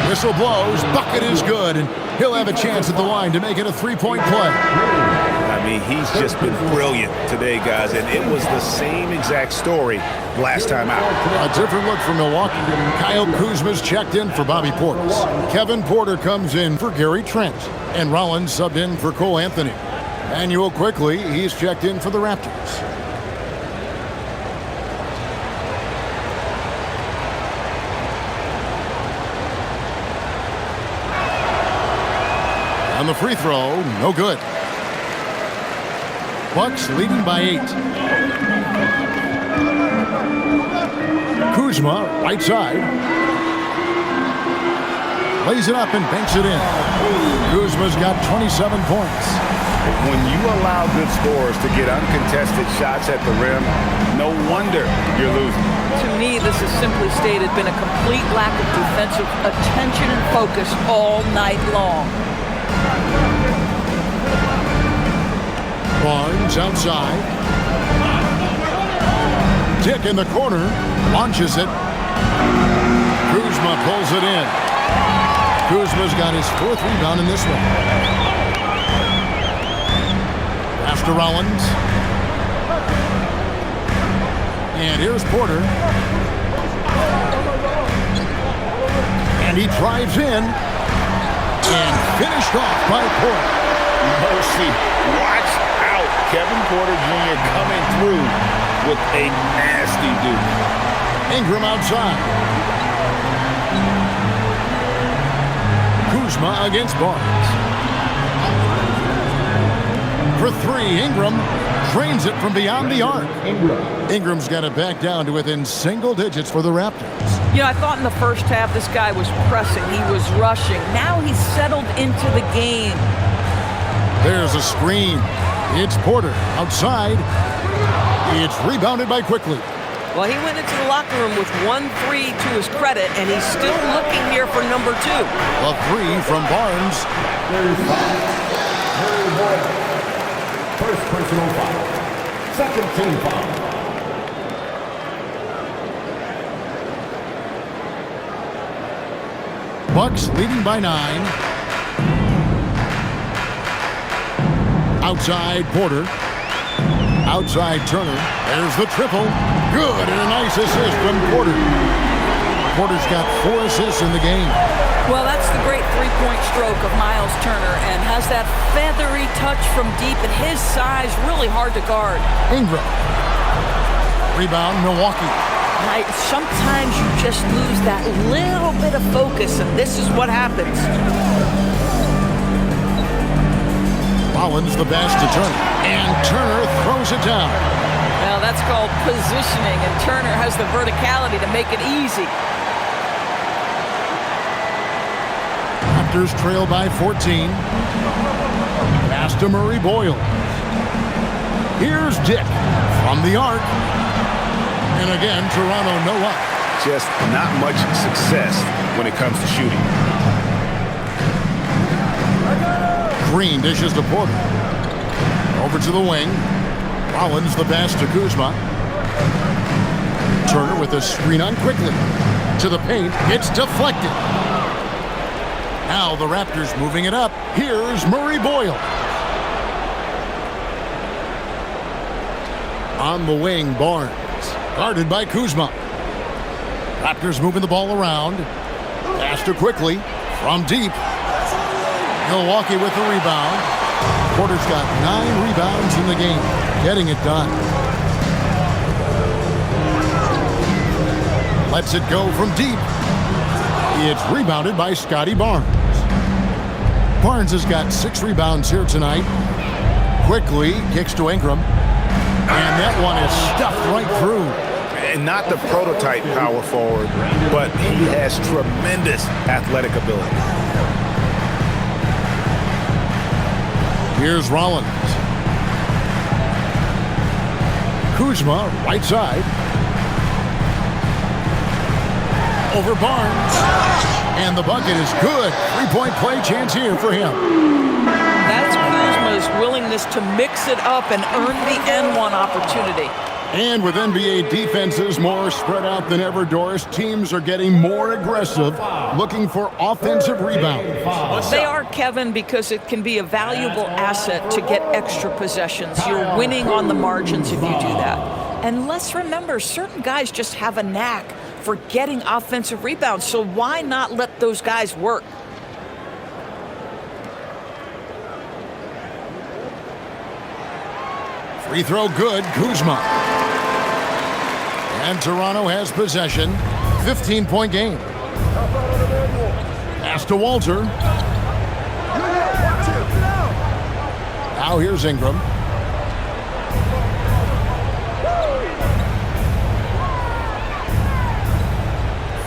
Whistle blows, bucket is good, and he'll have a chance at the line to make it a 3-point play. I mean, he's just been brilliant today, guys, and it was the same exact story last time out. A different look for Milwaukee. Kyle Kuzma's checked in for Bobby Portis. Kevin Porter comes in for Gary Trent, and Rollins subbed in for Cole Anthony. Manuel quickly, he's checked in for the Raptors. On the free throw, no good. Bucks leading by 8. Kuzma, right side. Lays it up and banks it in. Kuzma's got 27 points. When you allow good scorers to get uncontested shots at the rim, no wonder you're losing. To me, this has simply stated been a complete lack of defensive attention and focus all night long. Barnes outside. Dick in the corner. Launches it. Kuzma pulls it in. Kuzma's got his 4th rebound in this one. Pass to Rollins. And here's Porter. And he drives in. And finished off by Porter. Mercy. Watch out. Kevin Porter Jr. coming through with a nasty dude. Ingram outside. Kuzma against Barnes. For 3, Ingram drains it from beyond the arc. Ingram's got it back down to within single digits for the Raptors. You know, I thought in the first half this guy was pressing. He was rushing. Now he's settled into the game. There's a screen. It's Porter outside. It's rebounded by Quickly. Well, he went into the locker room with 1 3 to his credit, and he's still looking here for number 2. A 3 from Barnes. First personal foul. Second team foul. Bucks leading by 9. Outside Porter. Outside Turner. There's the triple. Good, and a nice assist from Porter. Porter's got 4 assists in the game. Well, that's the great three-point stroke of Miles Turner, and has that feathery touch from deep, and his size really hard to guard. Ingram. Rebound, Milwaukee. Sometimes you just lose that little bit of focus, and this is what happens. Rollins the pass to Turner, and Turner throws it down. Now that's called positioning, and Turner has the verticality to make it easy. Raptors trail by 14. Pass to Murray Boyle. Here's Dick from the arc. And again, Toronto no up. Just not much success when it comes to shooting. Green dishes to Porter. Over to the wing. Rollins the pass to Kuzma. Turner with a screen on quickly. To the paint. It's deflected. Now the Raptors moving it up. Here's Murray Boyle. On the wing, Barnes. Guarded by Kuzma. Raptors moving the ball around. Pass to quickly. From deep. Milwaukee with the rebound. Porter's got 9 rebounds in the game. Getting it done. Lets it go from deep. It's rebounded by Scotty Barnes. Barnes has got 6 rebounds here tonight. Quickly kicks to Ingram. And that one is stuffed right through. And not the prototype power forward, but he has tremendous athletic ability. Here's Rollins. Kuzma, right side. Over Barnes. And the bucket is good. 3-point play chance here for him. That's Kuzma's willingness to mix it up and earn the N1 opportunity. And with NBA defenses more spread out than ever, Doris, teams are getting more aggressive, looking for offensive rebounds. They are, Kevin, because it can be a valuable asset to get extra possessions. You're winning on the margins if you do that. And let's remember, certain guys just have a knack for getting offensive rebounds, so why not let those guys work? Free throw good, Kuzma. And Toronto has possession. 15-point game. Pass to Walter. Now here's Ingram.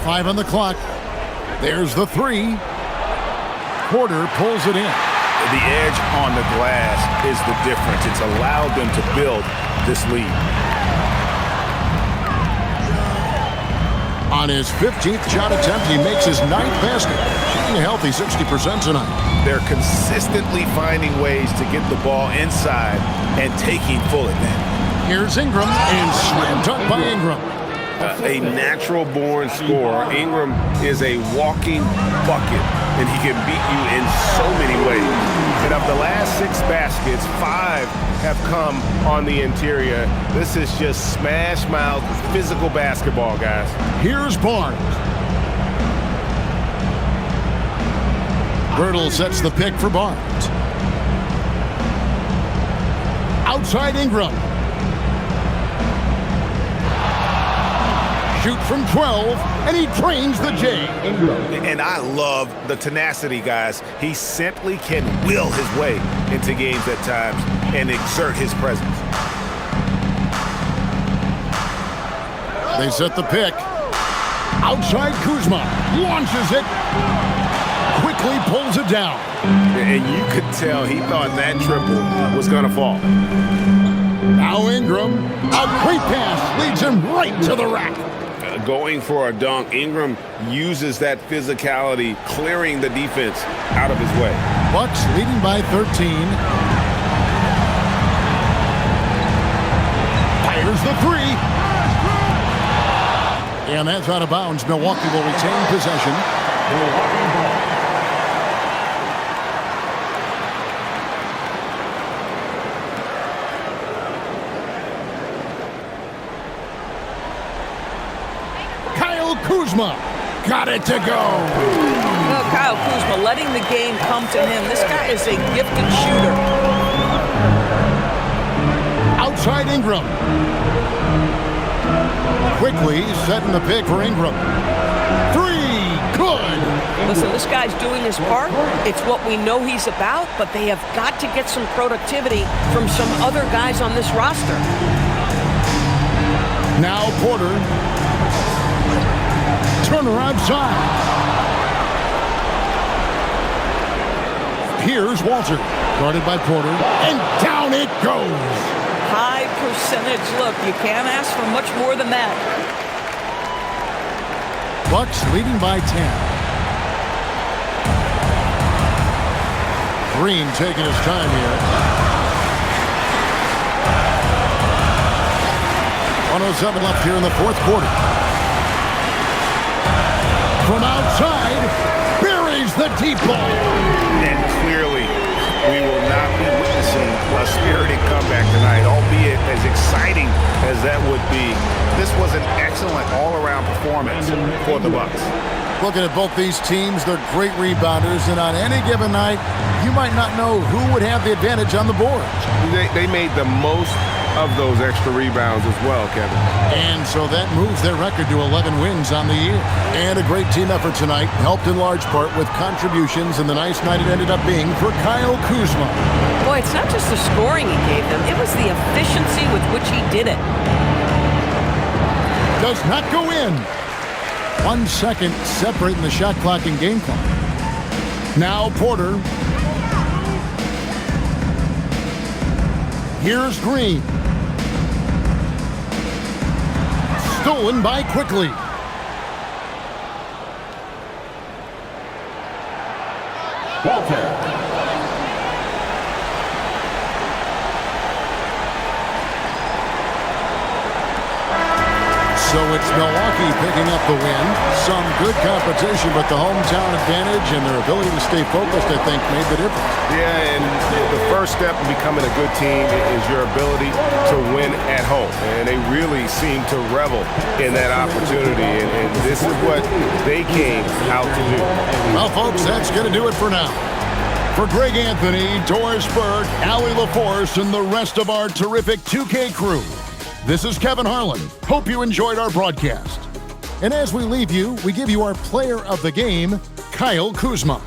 Five on the clock. There's the 3. Porter pulls it in. The edge on the glass is the difference. It's allowed them to build this lead. On his 15th shot attempt, he makes his 9th basket. Shooting a healthy 60% tonight. They're consistently finding ways to get the ball inside and taking full advantage. Here's Ingram, and slam dunk by Ingram. A natural-born scorer. Ingram is a walking bucket, and he can beat you in so many ways. And of the last 6 baskets, 5 have come on the interior. This is just smash-mouth physical basketball, guys. Here's Barnes. Birtle sets the pick for Barnes. Outside Ingram. Shoot from 12, and he drains the J. And I love the tenacity, guys. He simply can will his way into games at times and exert his presence. They set the pick. Outside Kuzma. Launches it. Quickly pulls it down. And you could tell he thought that triple was going to fall. Now Ingram. A great pass leads him right to the rack. Going for a dunk, Ingram uses that physicality, clearing the defense out of his way. Bucks leading by 13. Fires the 3. And that's out of bounds. Milwaukee will retain possession. Kuzma got it to go. Well, Kyle Kuzma letting the game come to him. This guy is a gifted shooter. Outside Ingram. Quickly setting the pick for Ingram. 3, good. Listen, this guy's doing his part. It's what we know he's about, but they have got to get some productivity from some other guys on this roster. Now Porter. Turner outside. Here's Walter, guarded by Porter, and down it goes. High percentage. Look, you can't ask for much more than that. Bucks leading by 10. Green taking his time here. 1:07 left here in the fourth quarter. From outside, buries the deep ball. And clearly, we will not be witnessing a spirited comeback tonight, albeit as exciting as that would be. This was an excellent all-around performance for the Bucks. Looking at both these teams, they're great rebounders, and on any given night, you might not know who would have the advantage on the board. They made the most of those extra rebounds as well, Kevin. And so that moves their record to 11 wins on the year. And a great team effort tonight, helped in large part with contributions, and the nice night it ended up being for Kyle Kuzma. Boy, it's not just the scoring he gave them. It was the efficiency with which he did it. Does not go in. 1 second separating the shot clock and game clock. Now Porter. Here's Green. Stolen by Quickly. Walter. So it's Milwaukee picking up the win. Some good competition, but the hometown advantage and their ability to stay focused, I think, made the difference. Yeah, and the first step in becoming a good team is your ability to win at home. And they really seem to revel in that opportunity, and this is what they came out to do. Well, folks, that's going to do it for now. For Greg Anthony, Doris Burke, Allie LaForce, and the rest of our terrific 2K crew, this is Kevin Harlan. Hope you enjoyed our broadcast. And as we leave you, we give you our player of the game, Kyle Kuzma.